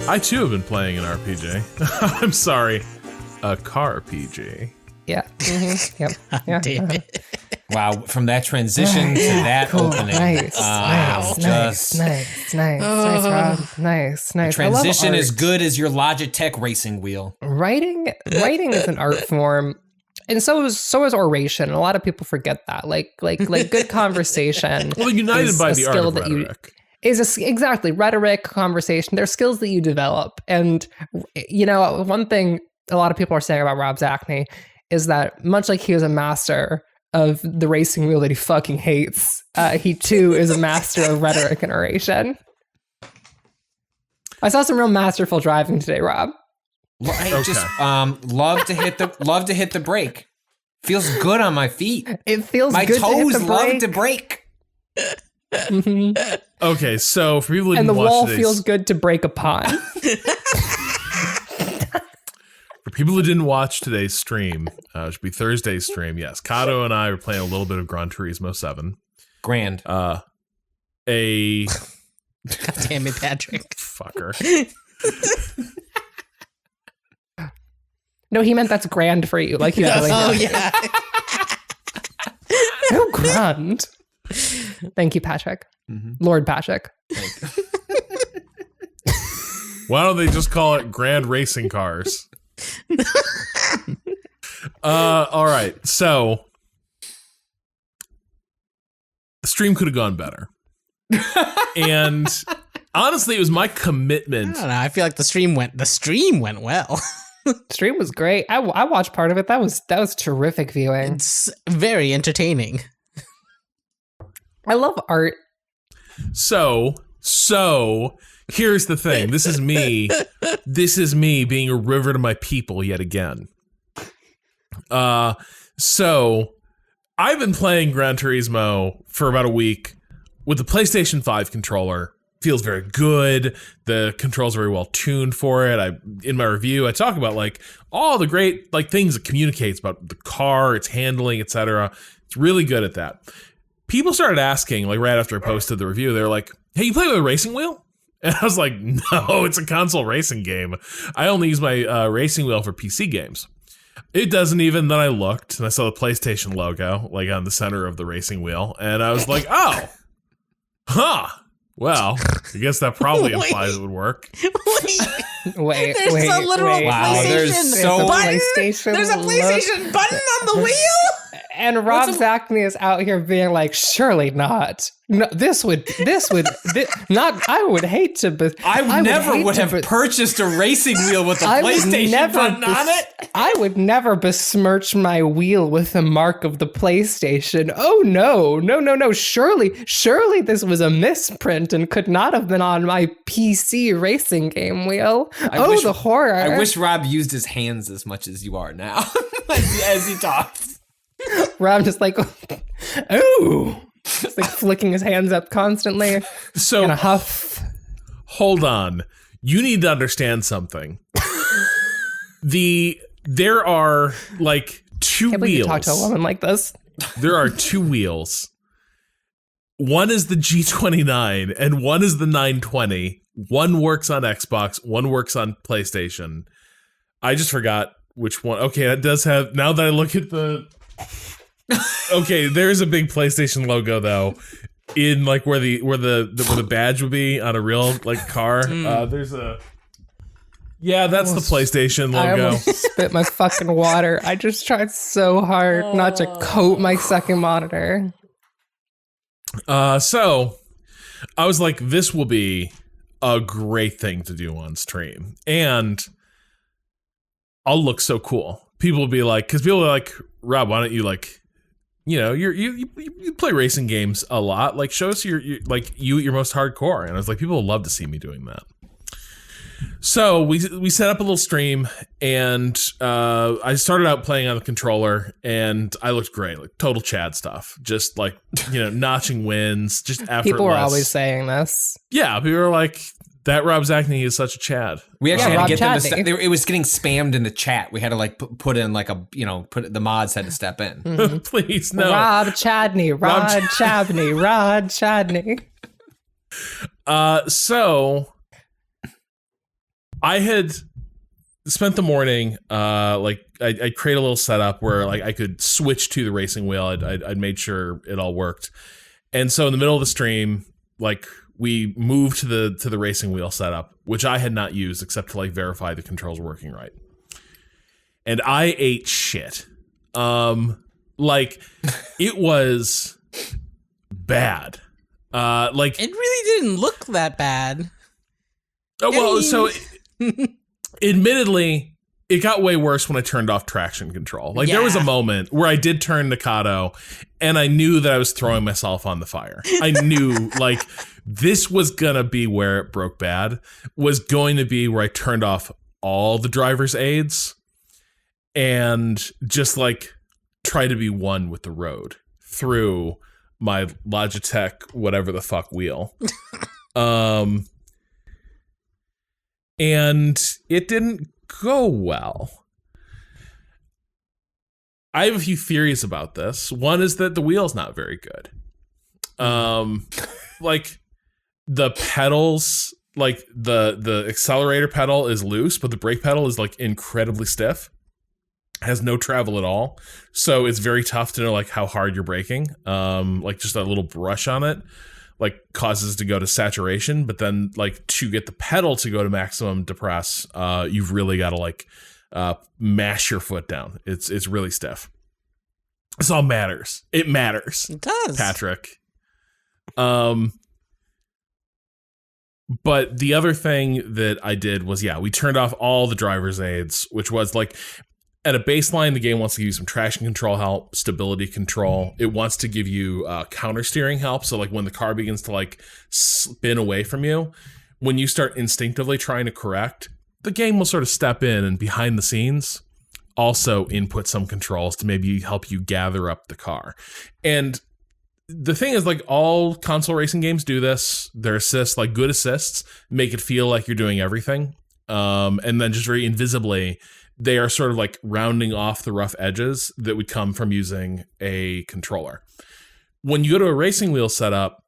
I too have been playing an RPG. I'm sorry, a car RPG. Yeah. Mm-hmm. Yep. Yeah. Damn it. Wow, from that transition to that opening. Nice, nice, Rob. Nice. Transition is good as your Logitech racing wheel. Writing is an art form, and so is oration. A lot of people forget that. Like good conversation. Well, united by the art of rhetoric. Exactly, rhetoric, conversation. They're skills that you develop. And, one thing a lot of people are saying about Rob Zacny is that much like he was a master of the racing wheel that he fucking hates, he too is a master of rhetoric and oration. I saw some real masterful driving today, Rob. Well, I just love to hit the brake. Feels good on my feet. It feels my good toes to hit the love brake. to brake. Mm-hmm. Okay, so for people who didn't and the watch wall today's, feels good to break upon. For people who didn't watch today's stream, it should be Thursday's stream. Yes, Cado and I were playing a little bit of Gran Turismo 7. Grand. God damn it, Patrick. Fucker. No, he meant that's grand for you. Like you really know. Yeah. Oh, grand. Thank you, Patrick. Mm-hmm. Lord Patrick. Why don't they just call it Grand Racing Cars? All right, so the stream could have gone better. And honestly, it was my commitment. I don't know. I feel like the stream went well. Stream was great. I watched part of it. That was terrific viewing. It's very entertaining. I love art. So here's the thing. This is me being a river to my people yet again. So I've been playing Gran Turismo for about a week with the PlayStation 5 controller. Feels very good. The controls are very well tuned for it. In my review, I talk about like all the great like things it communicates about the car, its handling, etc. It's really good at that. People started asking, like right after I posted the review, they're like, "Hey, you play with a racing wheel?" And I was like, "No, it's a console racing game. I only use my racing wheel for PC games." It doesn't even. Then I looked and I saw the PlayStation logo like on the center of the racing wheel, and I was like, "Oh, huh. Well, I guess that probably implies it would work." Wait, there's a literal Wow, PlayStation there's so button. PlayStation There's a PlayStation button on the wheel. And Rob Zacny is out here being like, surely not. No, not. I would hate to. I never would have purchased a racing wheel with a PlayStation button on it. I would never besmirch my wheel with the mark of the PlayStation. Oh no. Surely this was a misprint and could not have been on my PC racing game wheel. The horror. I wish Rob used his hands as much as you are now as he talks. Rob just like, ooh. Just like flicking his hands up constantly. So in a huff. Hold on. You need to understand something. There are like two Can't believe wheels. you talk to a woman like this. There are two wheels. One is the G29 and one is the 920. One works on Xbox, one works on PlayStation. I just forgot which one. Okay, that does have, now that I look at the... Okay, there's a big PlayStation logo though, in like where the badge would be on a real like car. There's a that's the PlayStation I logo. almost spit my fucking water. I just tried so hard not to coat my second monitor. So I was like, this will be a great thing to do on stream, and I'll look so cool. People will be like, because people are like, Rob, why don't you like. You know, you play racing games a lot. Like, show us your most hardcore. And I was like, people will love to see me doing that. So we set up a little stream, and I started out playing on the controller, and I looked great, like total Chad stuff, just like notching wins, just effortless. People were always saying this. Yeah, people were like, that Rob Zacny is such a Chad. We actually had to get Rob them to it was getting spammed in the chat. We had to like put in like the mods had to step in. Mm-hmm. Please, no. Rod Chadney. So I had spent the morning, I'd create a little setup where like I could switch to the racing wheel. I'd made sure it all worked. And so in the middle of the stream, like we moved to the racing wheel setup, which I had not used except to like verify the controls were working right. And I ate shit. Like it was bad. Like it really didn't look that bad. Oh well, so admittedly, it got way worse when I turned off traction control. Like there was a moment where I did turn to Cado, and I knew that I was throwing myself on the fire. I knew like this was gonna be where it broke bad. Was going to be where I turned off all the driver's aids and just like try to be one with the road through my Logitech whatever the fuck wheel. And it didn't go well. I have a few theories about this. One is that the wheel's not very good. Like the pedals, like the accelerator pedal is loose, but the brake pedal is like incredibly stiff. Has no travel at all. So it's very tough to know like how hard you're braking. Like just a little brush on it like causes to go to saturation, but then like to get the pedal to go to maximum depress, you've really got to like mash your foot down. It's really stiff. This all matters. It matters. It does, Patrick. But the other thing that I did was, we turned off all the driver's aids, which was like at a baseline, the game wants to give you some traction control help, stability control. It wants to give you counter steering help. So like when the car begins to like spin away from you, when you start instinctively trying to correct, the game will sort of step in and behind the scenes also input some controls to maybe help you gather up the car. And the thing is, like all console racing games do this. Their assists, like good assists, make it feel like you're doing everything. And then just very invisibly, they are sort of like rounding off the rough edges that would come from using a controller. When you go to a racing wheel setup,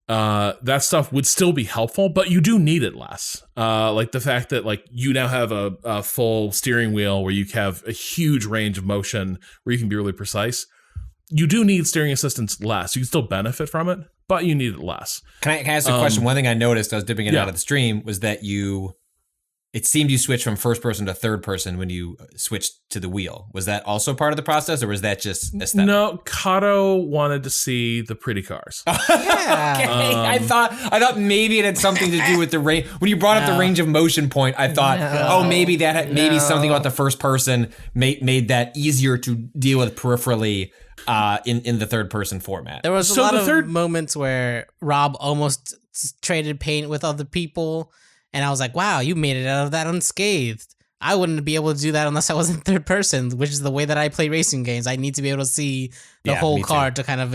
that stuff would still be helpful, but you do need it less. Like the fact that like you now have a full steering wheel where you have a huge range of motion where you can be really precise. You do need steering assistance less. You can still benefit from it, but you need it less. Can I ask a question? One thing I noticed, I was dipping in and out of the stream, was that you it seemed you switched from first person to third person when you switched to the wheel. Was that also part of the process, or was that just aesthetic? No, Cado wanted to see the pretty cars. Yeah. Okay. I thought maybe it had something to do with the range. When you brought up the range of motion point, I thought, maybe maybe something about the first person made that easier to deal with peripherally in the third person format. There was a lot of moments where Rob almost traded paint with other people, and I was like, wow, you made it out of that unscathed. I wouldn't be able to do that unless I was in third person, which is the way that I play racing games. I need to be able to see the whole car to kind of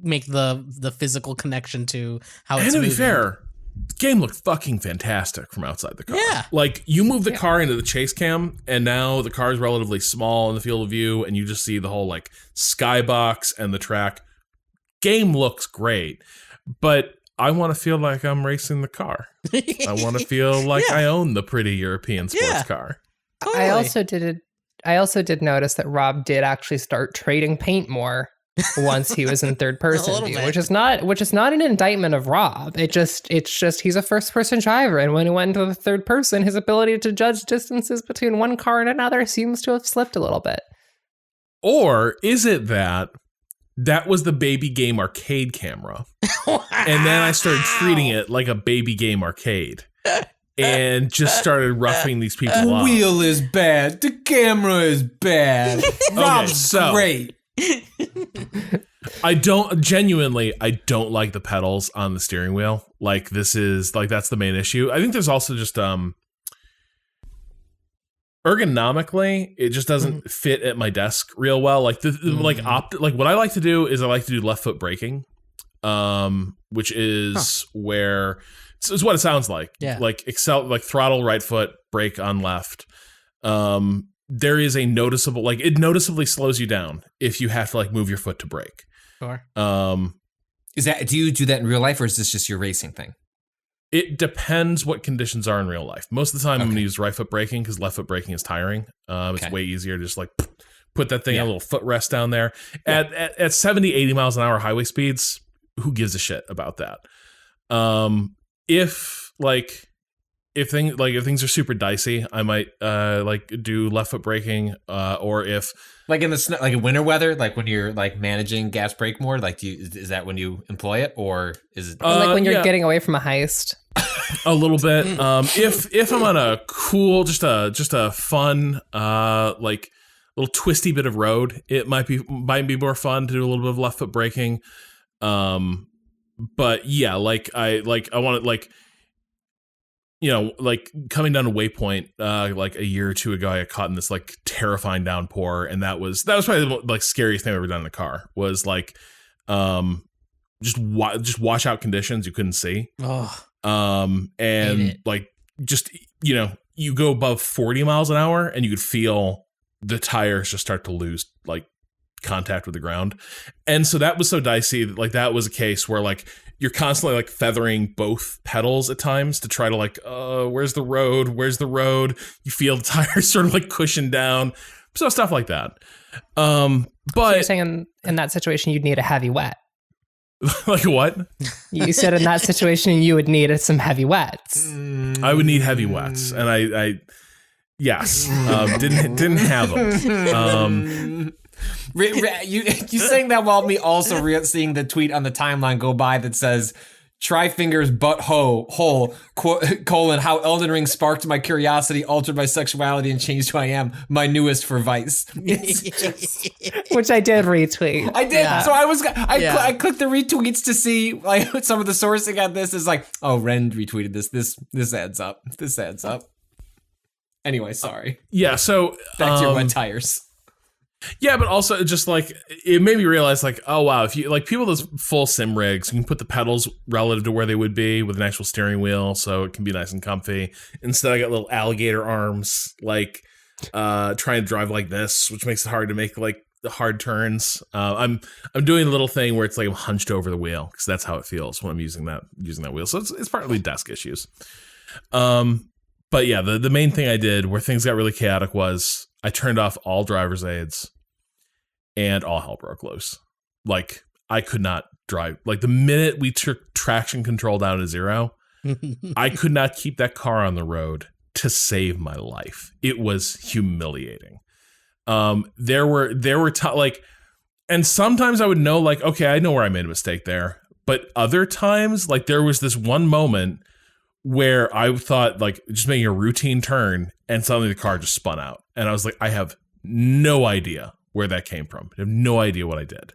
make the physical connection to how it's moving. And to be fair, the game looked fucking fantastic from outside the car. Yeah. Like, you move the car into the chase cam, and now the car is relatively small in the field of view, and you just see the whole, like, skybox and the track. Game looks great, but I want to feel like I'm racing the car. I want to feel like I own the pretty European sports car. Totally. I also did notice that Rob did actually start trading paint more once he was in third person view, which is not an indictment of Rob. It's just he's a first person driver, and when he went into the third person, his ability to judge distances between one car and another seems to have slipped a little bit. Or is it that was the baby game arcade camera? And then I started treating it like a baby game arcade. And just started roughing these people The up. wheel is bad. The camera is bad. Rob's great. I don't like the pedals on the steering wheel. Like, that's the main issue. I think there's also just ergonomically, it just doesn't fit at my desk real well. Like what I like to do is I like to do left foot braking, which is where it's what it sounds like. Yeah. Like throttle right foot, brake on left. There is a noticeable, it noticeably slows you down if you have to move your foot to brake. Sure. Do you do that in real life, or is this just your racing thing? It depends what conditions are in real life. Most of the time, I'm going to use right foot braking because left foot braking is tiring. It's way easier to just put that thing on a little footrest down there. At 70, 80 miles an hour highway speeds, who gives a shit about that? If things are super dicey, I might do left foot braking, or if in the snow, in winter weather, when you're managing gas brake mode, is that when you employ it, or is it when you're getting away from a heist? A little bit. If I'm on a cool, just a fun, little twisty bit of road, it might be more fun to do a little bit of left foot braking. But yeah, I want it coming down to Waypoint, a year or two ago, I got caught in this terrifying downpour, and that was probably the scariest thing I've ever done in a car. Was just washout conditions you couldn't see. And you go above 40 miles an hour, and you could feel the tires just start to lose contact with the ground, and so that was so dicey. That was a case where you're constantly feathering both pedals at times to try to where's the road? You feel the tires sort of cushion down, so stuff like that. But so you're saying in that situation you'd need a heavy wet. What? You said in that situation you would need some heavy wets. I would need heavy wets, and I yes, didn't have them. You saying that while me also seeing the tweet on the timeline go by that says "Try fingers butt hole colon how Elden Ring sparked my curiosity, altered my sexuality, and changed who I am. My newest for Vice." Which I did retweet. I did. Yeah. So I clicked the retweets to see some of the sourcing on this is Ren retweeted this. This adds up. This adds up. Anyway, sorry. Yeah. So back to your wet tires. Yeah, but also just it made me realize oh wow, if you people those full sim rigs, you can put the pedals relative to where they would be with an actual steering wheel, so it can be nice and comfy. Instead, I got little alligator arms, trying to drive like this, which makes it hard to make the hard turns. I'm doing a little thing where it's I'm hunched over the wheel because that's how it feels when I'm using that wheel. So it's partly desk issues. But yeah, the main thing I did where things got really chaotic was I turned off all driver's aids, and all hell broke loose. I could not drive. The minute we took traction control down to 0, I could not keep that car on the road to save my life. It was humiliating. There were like, and sometimes I would know, like, okay, I know where I made a mistake there. But other times, like, there was this one moment where I thought, like, just making a routine turn, and suddenly the car just spun out. And I was like, I have no idea where that came from. I have no idea what I did.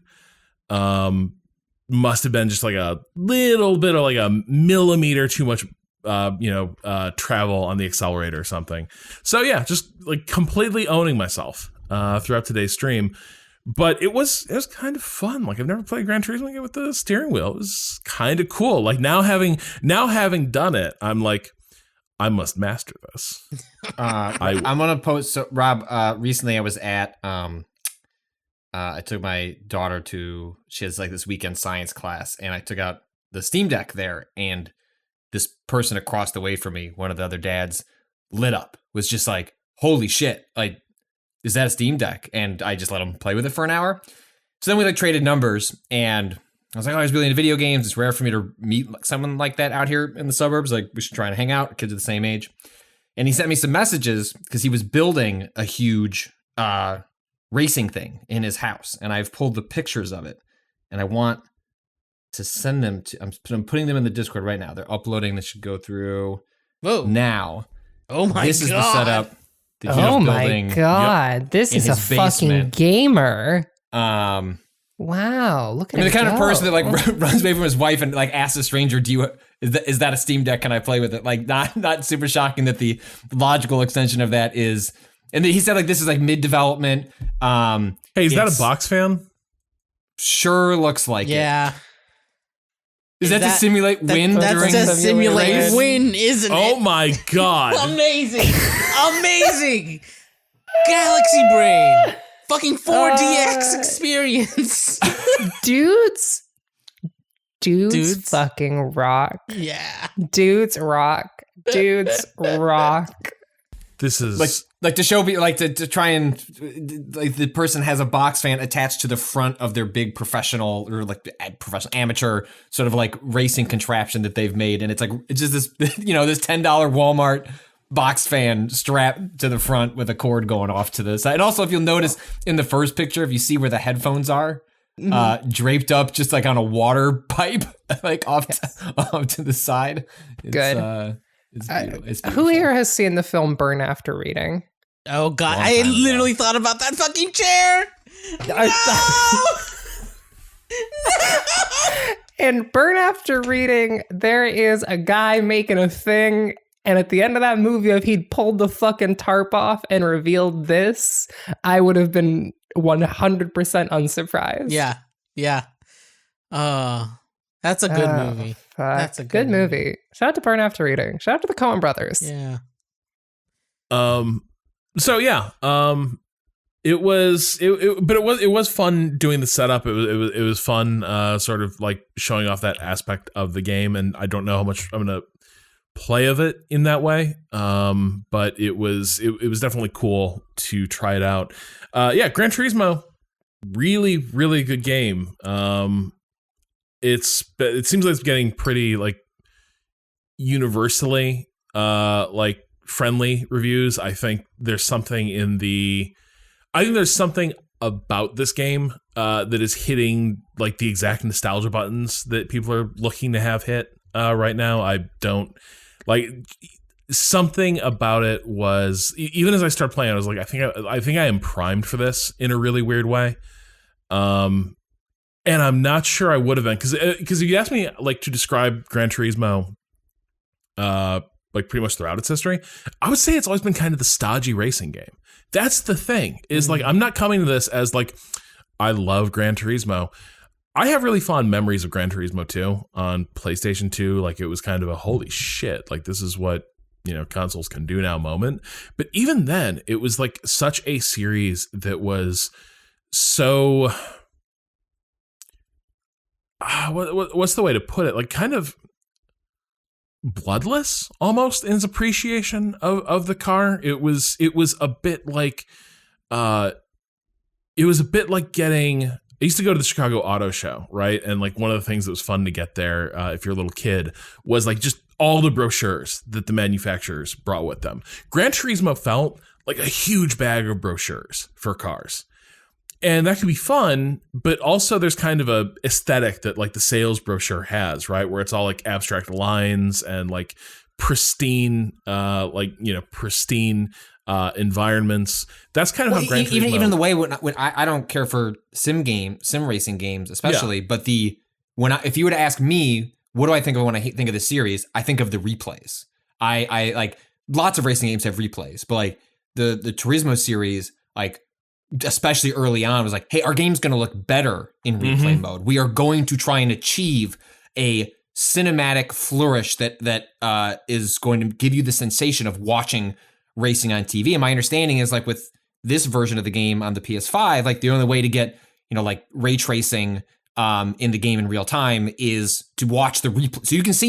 Must have been just like a little bit of like a millimeter too much, travel on the accelerator or something. So yeah, just like completely owning myself throughout today's stream. But it was kind of fun. Like, I've never played Gran Turismo again with the steering wheel. It was kind of cool. Like, now having done it, I'm like, I must master this. I'm gonna post. So, Rob, recently I was at I took my daughter she has like this weekend science class, and I took out the Steam Deck there, and this person across the way from me, one of the other dads, lit up, was just like, holy shit, like, is that a Steam Deck? And I just let him play with it for an hour. So then we like traded numbers, and I was like, oh, I was really into video games. It's rare for me to meet someone like that out here in the suburbs. Like, we should try and hang out, kids are the same age. And he sent me some messages because he was building a huge racing thing in his house. And I've pulled the pictures of it, and I want to send them to, I'm putting them in the Discord right now. They're uploading. This should go through now. Oh my God. This is the setup. Oh my God. This is a fucking gamer. Wow, look at him the kind go. of person that like runs away from his wife and like asks a stranger, is that a Steam Deck? Can I play with it? Like, not super shocking that the logical extension of that is, and he said like this is like mid development. Hey, is that a box fan? Sure looks like it. Yeah. Is that to simulate wind during to the simulate race? wind, isn't it? Oh my God. Amazing. Amazing. Galaxy Brain. Fucking 4DX experience. Dudes fucking rock. Yeah. Dudes rock. Dudes rock. This is like to show like to try and like the person has a box fan attached to the front of their big professional or like professional amateur sort of like racing contraption that they've made, and it's just this this $10 Walmart box fan strapped to the front with a cord going off to the side. And also, if you'll notice in the first picture, if you see where the headphones are, draped up just like on a water pipe, like off to the side. Good. It's beautiful. Who here has seen the film Burn After Reading? Oh God, I literally thought about that fucking chair. In Burn After Reading, there is a guy making a thing, and at the end of that movie, if he'd pulled the fucking tarp off and revealed this, I would have been 100% unsurprised. Yeah. That's a good movie. That's a good movie. Shout out to Burn After Reading. Shout out to the Coen brothers. Yeah. So yeah. It was fun doing the setup. It was fun, sort of like showing off that aspect of the game. And I don't know how much I'm gonna play of it in that way. But it was definitely cool to try it out. Yeah, Gran Turismo, really, really good game. It seems like it's getting pretty like universally like friendly reviews. I think there's something about this game that is hitting like the exact nostalgia buttons that people are looking to have hit right now. I don't like something about it was, even as I started playing, I was like, I think I am primed for this in a really weird way. And I'm not sure I would have been, because if you asked me like to describe Gran Turismo, like pretty much throughout its history, I would say it's always been kind of the stodgy racing game. That's the thing, is like, I'm not coming to this as like, I love Gran Turismo. I have really fond memories of Gran Turismo 2 on PlayStation 2. Like, it was kind of a holy shit, like this is what, consoles can do now moment. But even then, it was like such a series that was so... what's the way to put it? Like, kind of bloodless almost in its appreciation of the car. It was a bit like getting I used to go to the Chicago Auto Show, right? And like one of the things that was fun to get there, if you're a little kid, was like just all the brochures that the manufacturers brought with them. Gran Turismo felt like a huge bag of brochures for cars. And that can be fun, but also there's kind of a aesthetic that like the sales brochure has, right? Where it's all like abstract lines and like pristine, pristine environments. That's kind of how Gran Turismo... Even the way when I don't care for sim racing games, especially, but if you were to ask me, what do I think of when I think of the series? I think of the replays. I like lots of racing games have replays, but like the Turismo series, like especially early on, was like, hey, our game's going to look better in replay mode. We are going to try and achieve a cinematic flourish that is going to give you the sensation of watching racing on TV. And my understanding is like with this version of the game on the PS5, like the only way to get, like ray tracing in the game in real time is to watch the replay. So you can see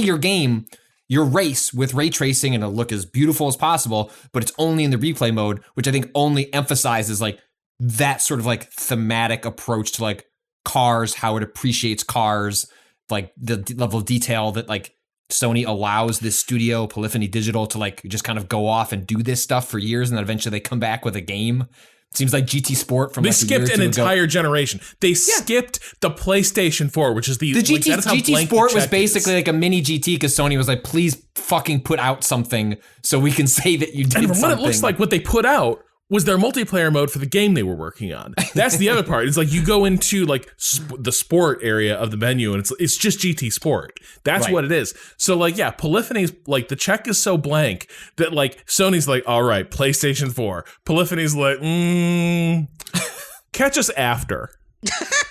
your race with ray tracing and it'll look as beautiful as possible, but it's only in the replay mode, which I think only emphasizes like that sort of like thematic approach to like cars, how it appreciates cars, like the level of detail that like Sony allows this studio, Polyphony Digital, to like just kind of go off and do this stuff for years, and then eventually they come back with a game. It seems like GT Sport from they like skipped an entire generation. They skipped the PlayStation 4, which is the GT Sport was basically like a mini GT because Sony was like, please fucking put out something so we can say that you did something. And from what it looks like, what they put out was their multiplayer mode for the game they were working on. That's the other part. It's like you go into like the sport area of the menu and it's just GT Sport. That's what it is. So like, yeah, Polyphony's like the check is so blank that like Sony's like, all right, PlayStation 4. Polyphony's like, catch us after.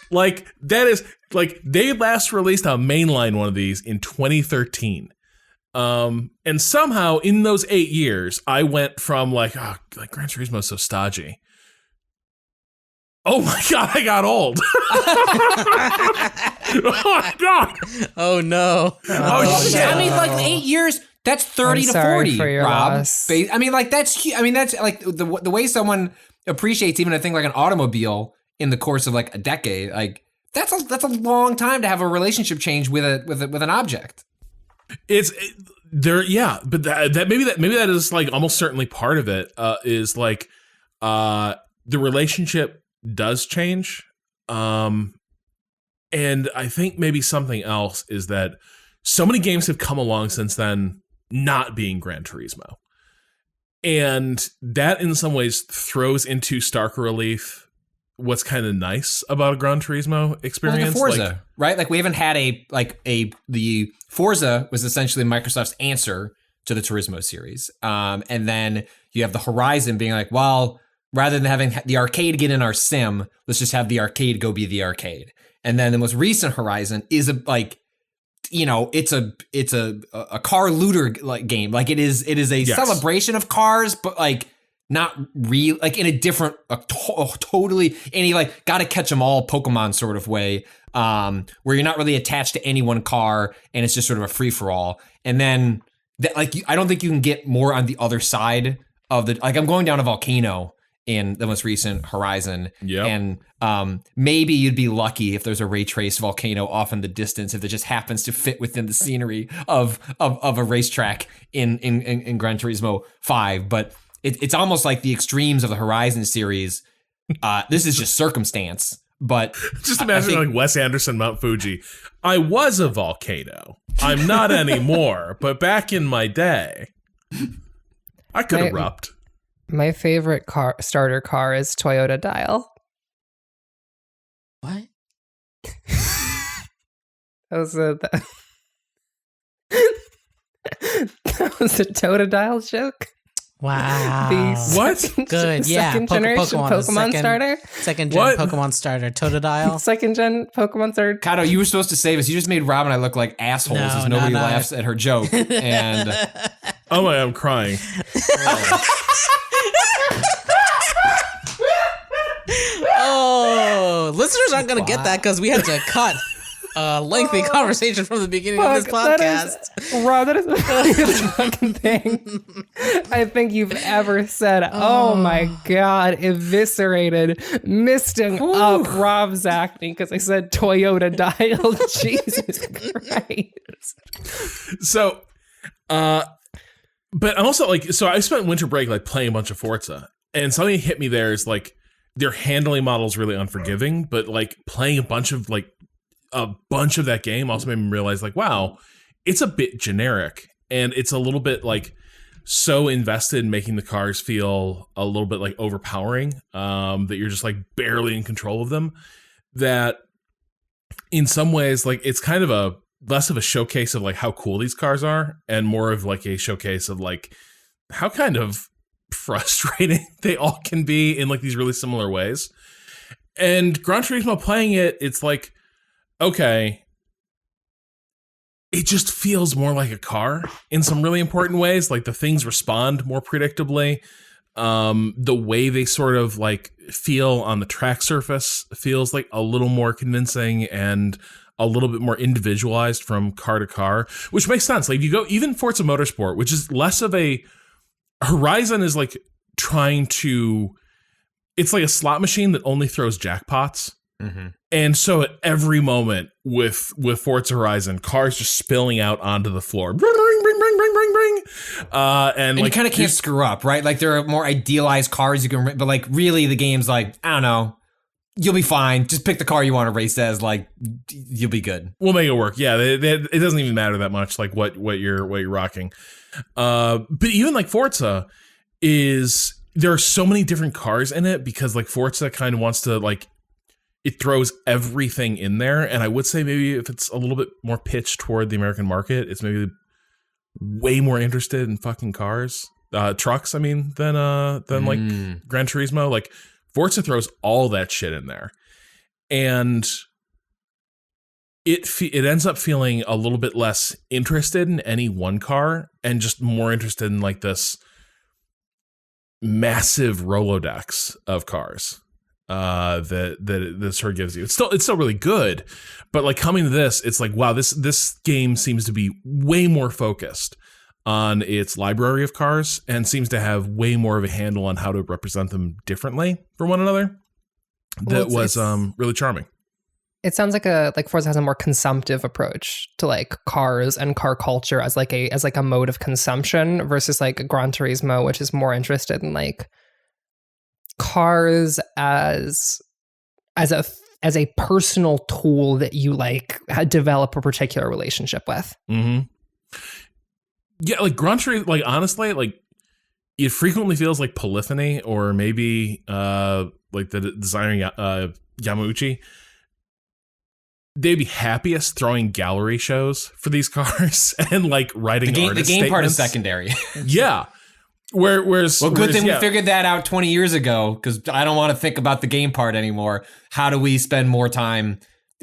Like that is like they last released a mainline one of these in 2013. And somehow in those 8 years, I went from like Gran Turismo is so stodgy. Oh my God, I got old. Oh my God. Oh no. Oh shit. I mean, like 8 years, that's 30 to 40, for your Rob. loss. I mean, like that's like the way someone appreciates even a thing like an automobile in the course of like a decade. Like that's a long time to have a relationship change with an object. But maybe that is like almost certainly part of it. Is like the relationship does change, and I think maybe something else is that so many games have come along since then, not being Gran Turismo, and that in some ways throws into stark relief what's kind of nice about a Gran Turismo experience. Well, the Forza, right? Like we haven't had the Forza was essentially Microsoft's answer to the Turismo series. And then you have the Horizon being like, well, rather than having the arcade get in our sim, let's just have the arcade go be the arcade. And then the most recent Horizon is it's a car looter like game. Like it is a celebration of cars, but like not real, like in a different, totally, any like gotta catch them all Pokemon sort of way, where you're not really attached to any one car and it's just sort of a free for all. And then I don't think you can get more on the other side of the, like I'm going down a volcano in the most recent Horizon. Yeah. And maybe you'd be lucky if there's a ray trace volcano off in the distance, if it just happens to fit within the scenery of a racetrack in Gran Turismo 5. But it's almost like the extremes of the Horizon series. This is just circumstance, but just imagine like Wes Anderson, Mount Fuji. I was a volcano. I'm not anymore, but back in my day, I could erupt. My favorite starter car is Toyota Dial. What? That was a Toyota Dial joke. Wow. What? Good. Yeah. Second generation Pokemon starter. Second gen What? Pokemon starter. Totodile. Second gen Pokemon starter. Cado, you were supposed to save us. You just made Rob and I look like assholes as nobody laughs at her joke. And oh my, I'm crying. Oh, listeners aren't going to get that because we had to cut a lengthy conversation from the beginning of this podcast. Rob, that is the funniest fucking thing I think you've ever said. Oh my God. Eviscerated, misting up Rob Zacny because I said Toyota dialed. Jesus Christ. So, but also like, so I spent winter break like playing a bunch of Forza, and something that hit me there is like their handling model is really unforgiving, but like playing a bunch of that game also made me realize like, wow, it's a bit generic, and it's a little bit like so invested in making the cars feel a little bit like overpowering, that you're just like barely in control of them, that in some ways like it's kind of a less of a showcase of like how cool these cars are and more of like a showcase of like how kind of frustrating they all can be in like these really similar ways. And Gran Turismo, playing it, it's like, okay, it just feels more like a car in some really important ways. Like the things respond more predictably. The way they sort of like feel on the track surface feels like a little more convincing and a little bit more individualized from car to car, which makes sense. Like you go even Forza Motorsport, which is less of a Horizon is like trying to, it's like a slot machine that only throws jackpots. Mm-hmm. And so at every moment with Forza Horizon, cars just spilling out onto the floor. Bring, bring, bring, bring, bring, bring. And like, you kind of can't screw up, right? Like there are more idealized cars you can, but like really the game's like, I don't know, you'll be fine. Just pick the car you want to race as, like you'll be good. We'll make it work. Yeah, it doesn't even matter that much, like what you're rocking. But even like Forza is, there are so many different cars in it because like Forza kind of wants to like, it throws everything in there. And I would say maybe if it's a little bit more pitched toward the American market, it's maybe way more interested in fucking cars, trucks. I mean, than like Gran Turismo. Like Forza throws all that shit in there, and it ends up feeling a little bit less interested in any one car and just more interested in like this massive Rolodex of cars that sort of gives you. It's still really good, but like coming to this, it's like, wow, this game seems to be way more focused on its library of cars and seems to have way more of a handle on how to represent them differently from one another. That was really charming. It sounds like Forza has a more consumptive approach to like cars and car culture as like a mode of consumption versus like Gran Turismo, which is more interested in like cars as a personal tool that you like develop a particular relationship with. Mm-hmm. Yeah, like Gran Turismo, like honestly, like it frequently feels like polyphony, or maybe like the designer Yamauchi. They'd be happiest throwing gallery shows for these cars and like writing artist the game part is statements. secondary. Yeah. Whereas good thing we figured that out 20 years ago, because I don't want to think about the game part anymore. How do we spend more time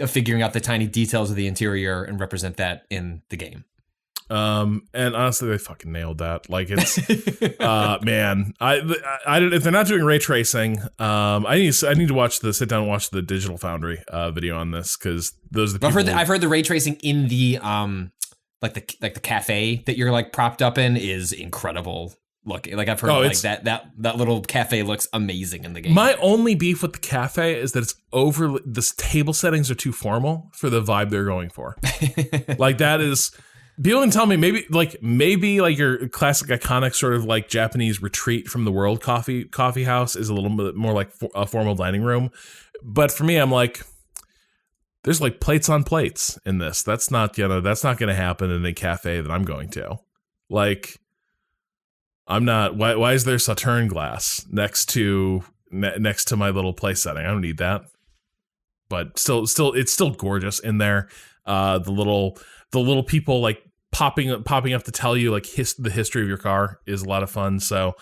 figuring out the tiny details of the interior and represent that in the game? And honestly, they fucking nailed that. Like it's, man, I if they're not doing ray tracing, I need to sit down and watch the Digital Foundry video on this, because those are the people. I've heard the ray tracing in the like the cafe that you're like propped up in is incredible looking. Like I've heard that little cafe looks amazing in the game. My only beef with the cafe is that it's the table settings are too formal for the vibe they're going for. Like that is. People can tell me maybe like your classic iconic sort of like Japanese retreat from the world coffee house is a little bit more like a formal dining room. But for me, I'm like, there's like plates on plates in this. That's not gonna happen in a cafe that I'm going to. Like, I'm not. Why is there Saturn glass next to my little place setting? I don't need that. But still, it's still gorgeous in there. The little people like popping up to tell you like the history of your car is a lot of fun. So,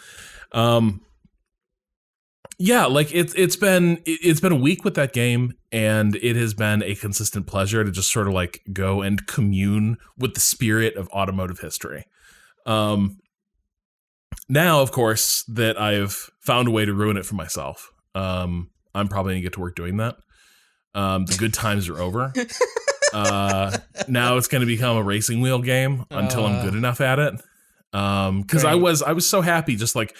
yeah, like it's been a week with that game, and it has been a consistent pleasure to just sort of like go and commune with the spirit of automotive history. Now, of course, that I've found a way to ruin it for myself, I'm probably gonna get to work doing that. The good times are over. Now it's going to become a racing wheel game until I'm good enough at it. Because I was so happy just like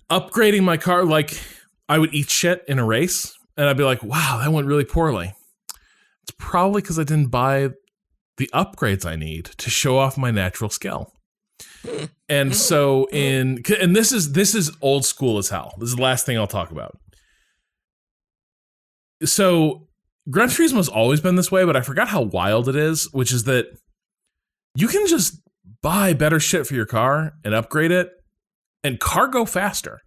upgrading my car. Like I would eat shit in a race and I'd be like, wow, that went really poorly. It's probably because I didn't buy the upgrades I need to show off my natural skill. And so and this is old school as hell. This is the last thing I'll talk about. So Gran Turismo has always been this way, but I forgot how wild it is, which is that you can just buy better shit for your car and upgrade it and car go faster.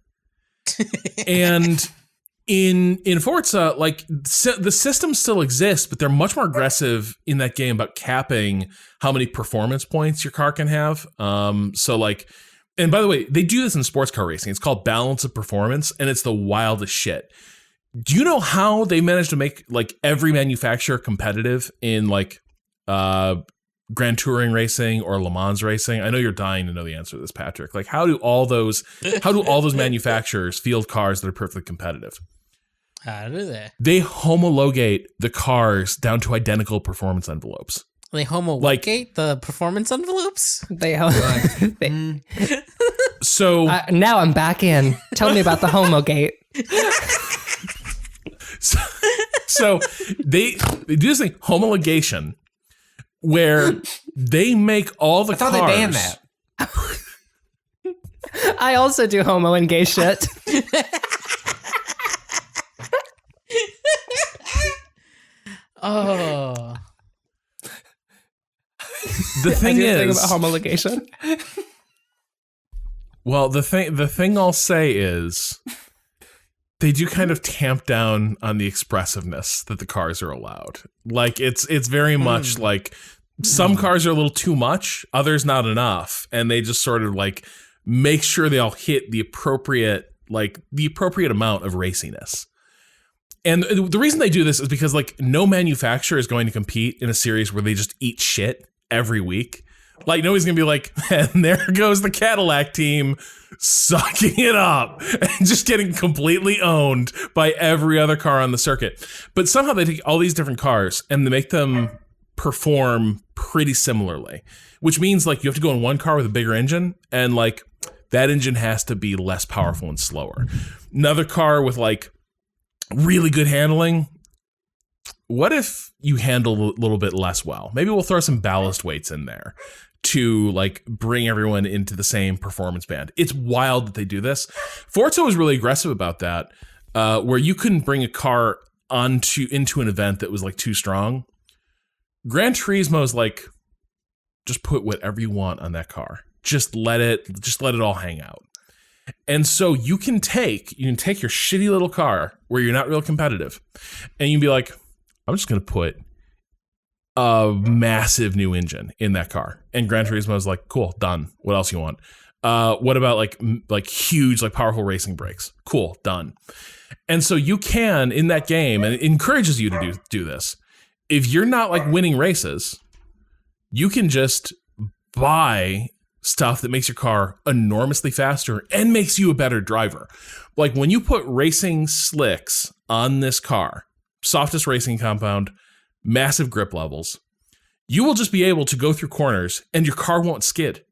And in Forza, like the system still exists, but they're much more aggressive in that game about capping how many performance points your car can have. So like, and by the way, they do this in sports car racing. It's called balance of performance, and it's the wildest shit. Do you know how they managed to make like every manufacturer competitive in like Grand Touring racing or Le Mans racing? I know you're dying to know the answer to this, Patrick. Like, how do all those manufacturers field cars that are perfectly competitive? How do they? They homologate the cars down to identical performance envelopes. They homologate the performance envelopes? So now I'm back in. Tell me about the homogate. So they do this thing, homologation, where they make all the cars. I thought they banned that. I also do homo and gay shit. Oh. The thing is about homologation. Well, the thing I'll say is they do kind of tamp down on the expressiveness that the cars are allowed. Like it's very much like some cars are a little too much, others not enough, and they just sort of like make sure they all hit the appropriate amount of raciness. And the reason they do this is because like no manufacturer is going to compete in a series where they just eat shit every week. Like nobody's gonna be like, and there goes the Cadillac team sucking it up and just getting completely owned by every other car on the circuit. But somehow they take all these different cars and they make them perform pretty similarly, which means like you have to go in one car with a bigger engine and like that engine has to be less powerful and slower. Another car with like really good handling. What if you handle a little bit less well? Maybe we'll throw some ballast weights in there to like bring everyone into the same performance band. It's wild that they do this. Forza was really aggressive about that, where you couldn't bring a car into an event that was like too strong. Gran Turismo is like, just put whatever you want on that car. Just let it all hang out. And so you can take your shitty little car where you're not real competitive, and you can be like, I'm just going to put a massive new engine in that car. And Gran Turismo is like, cool, done. What else you want? What about like huge, like powerful racing brakes? Cool, done. And so you can, in that game, and it encourages you to do this. If you're not like winning races, you can just buy stuff that makes your car enormously faster and makes you a better driver. Like when you put racing slicks on this car, softest racing compound, massive grip levels, you will just be able to go through corners and your car won't skid.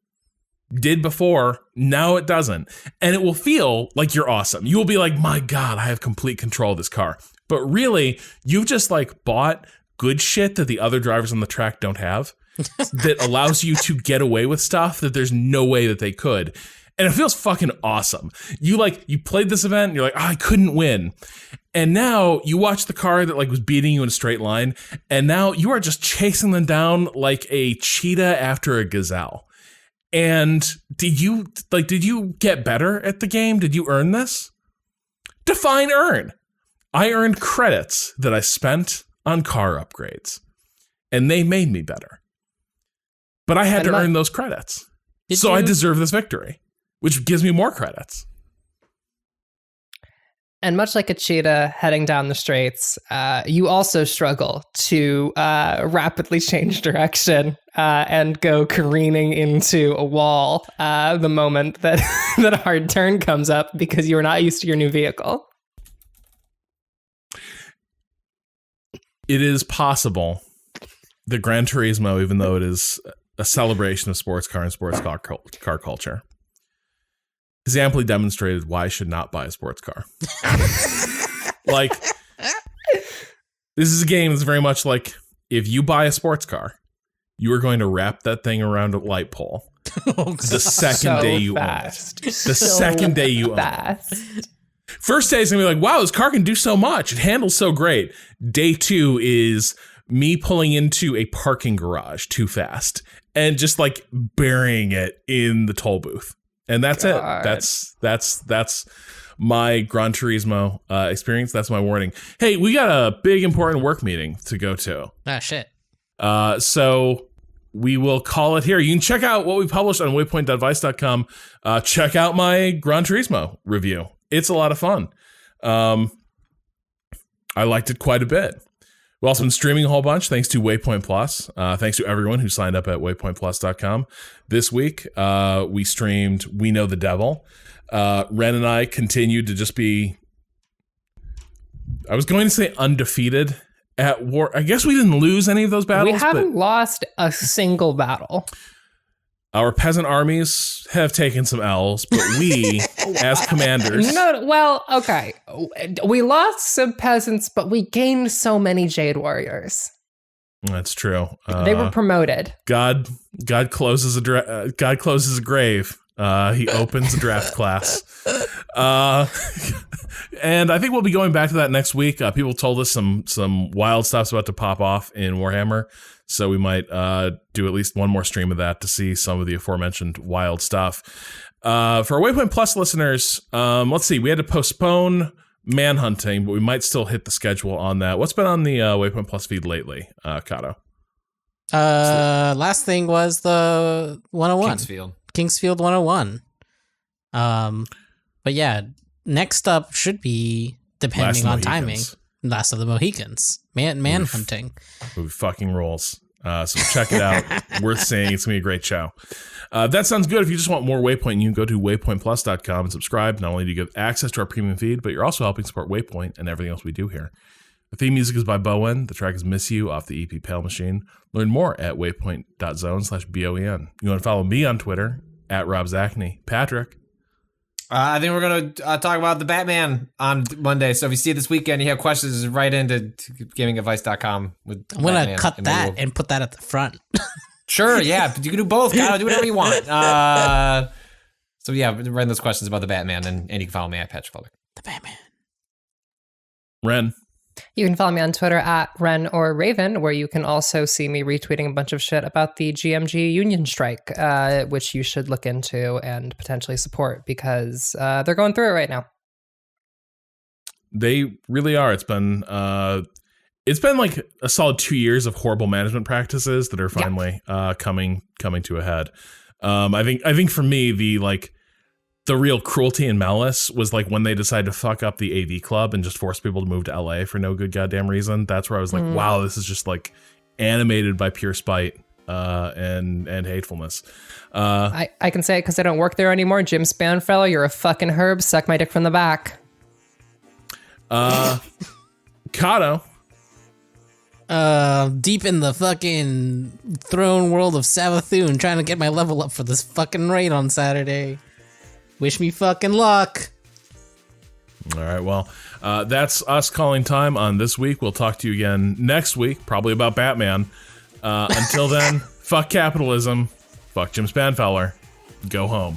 Did before, now it doesn't. And it will feel like you're awesome. You will be like, my God, I have complete control of this car. But really, you've just like bought good shit that the other drivers on the track don't have that allows you to get away with stuff that there's no way that they could. And it feels fucking awesome. You played this event and you're like, oh, I couldn't win. And now you watch the car that like was beating you in a straight line. And now you are just chasing them down like a cheetah after a gazelle. And did you get better at the game? Did you earn this? Define earn. I earned credits that I spent on car upgrades. And they made me better. But I had to earn those credits. So I deserve this victory, which gives me more credits. And much like a cheetah heading down the straights, you also struggle to rapidly change direction and go careening into a wall the moment that that a hard turn comes up because you are not used to your new vehicle. It is possible the Gran Turismo, even though it is a celebration of sports car and sports car culture, has amply demonstrated why I should not buy a sports car. Like, this is a game that's very much like, if you buy a sports car, you are going to wrap that thing around a light pole the second day you own it. The second day you own it. First day is going to be like, wow, this car can do so much. It handles so great. Day 2 is me pulling into a parking garage too fast and just like burying it in the toll booth. And that's it. That's my Gran Turismo experience. That's my warning. Hey, we got a big important work meeting to go to. Ah, shit. So we will call it here. You can check out what we published on waypoint.vice.com. Check out my Gran Turismo review. It's a lot of fun. I liked it quite a bit. We've also been streaming a whole bunch thanks to Waypoint Plus. Thanks to everyone who signed up at waypointplus.com. This week, we streamed We Know the Devil. Ren and I continued to just be, I was going to say undefeated at war. I guess we didn't lose any of those battles. We haven't lost a single battle. Our peasant armies have taken some L's, but we, as commanders... No, well, okay. We lost some peasants, but we gained so many Jade Warriors. That's true. They were promoted. God closes a grave. He opens a draft class. And I think we'll be going back to that next week. People told us some wild stuff's about to pop off in Warhammer. So we might do at least one more stream of that to see some of the aforementioned wild stuff. For our Waypoint Plus listeners, let's see. We had to postpone Manhunting, but we might still hit the schedule on that. What's been on the Waypoint Plus feed lately, Cado? Last thing was the 101. Kingsfield 101. But yeah, next up should be, depending on timing, Last of the Mohicans. Manhunting. Movie fucking rules. So check it out. Worth seeing. It's going to be a great show. That sounds good. If you just want more Waypoint, you can go to waypointplus.com and subscribe. Not only do you get access to our premium feed, but you're also helping support Waypoint and everything else we do here. The theme music is by Bowen. The track is Miss You off the EP Pale Machine. Learn more at waypoint.zone/BOEN. You want to follow me on Twitter at Rob Zacny. Patrick. I think we're going to talk about the Batman on Monday. So if you see it this weekend, you have questions, write into gamingadvice.com. I'm going to cut that and put that at the front. Sure, yeah. You can do both. Gotta do whatever you want. So yeah, write those questions about the Batman, and you can follow me at Patrick Fulber. The Batman. Ren. You can follow me on Twitter at Ren or Raven, where you can also see me retweeting a bunch of shit about the GMG union strike, which you should look into and potentially support because they're going through it right now. They really are. It's been like a solid 2 years of horrible management practices that are finally coming to a head. I think for me, the real cruelty and malice was like when they decided to fuck up the AV club and just force people to move to LA for no good goddamn reason. That's where I was like, wow, this is just like animated by pure spite and hatefulness. I can say it because I don't work there anymore. Jim Spanfellow, you're a fucking herb. Suck my dick from the back. Cado. Deep in the fucking throne world of Savathun, trying to get my level up for this fucking raid on Saturday. Wish me fucking luck. All right, well, that's us calling time on this week. We'll talk to you again next week, probably about Batman. Until then, fuck capitalism. Fuck Jim Spanfeller. Go home.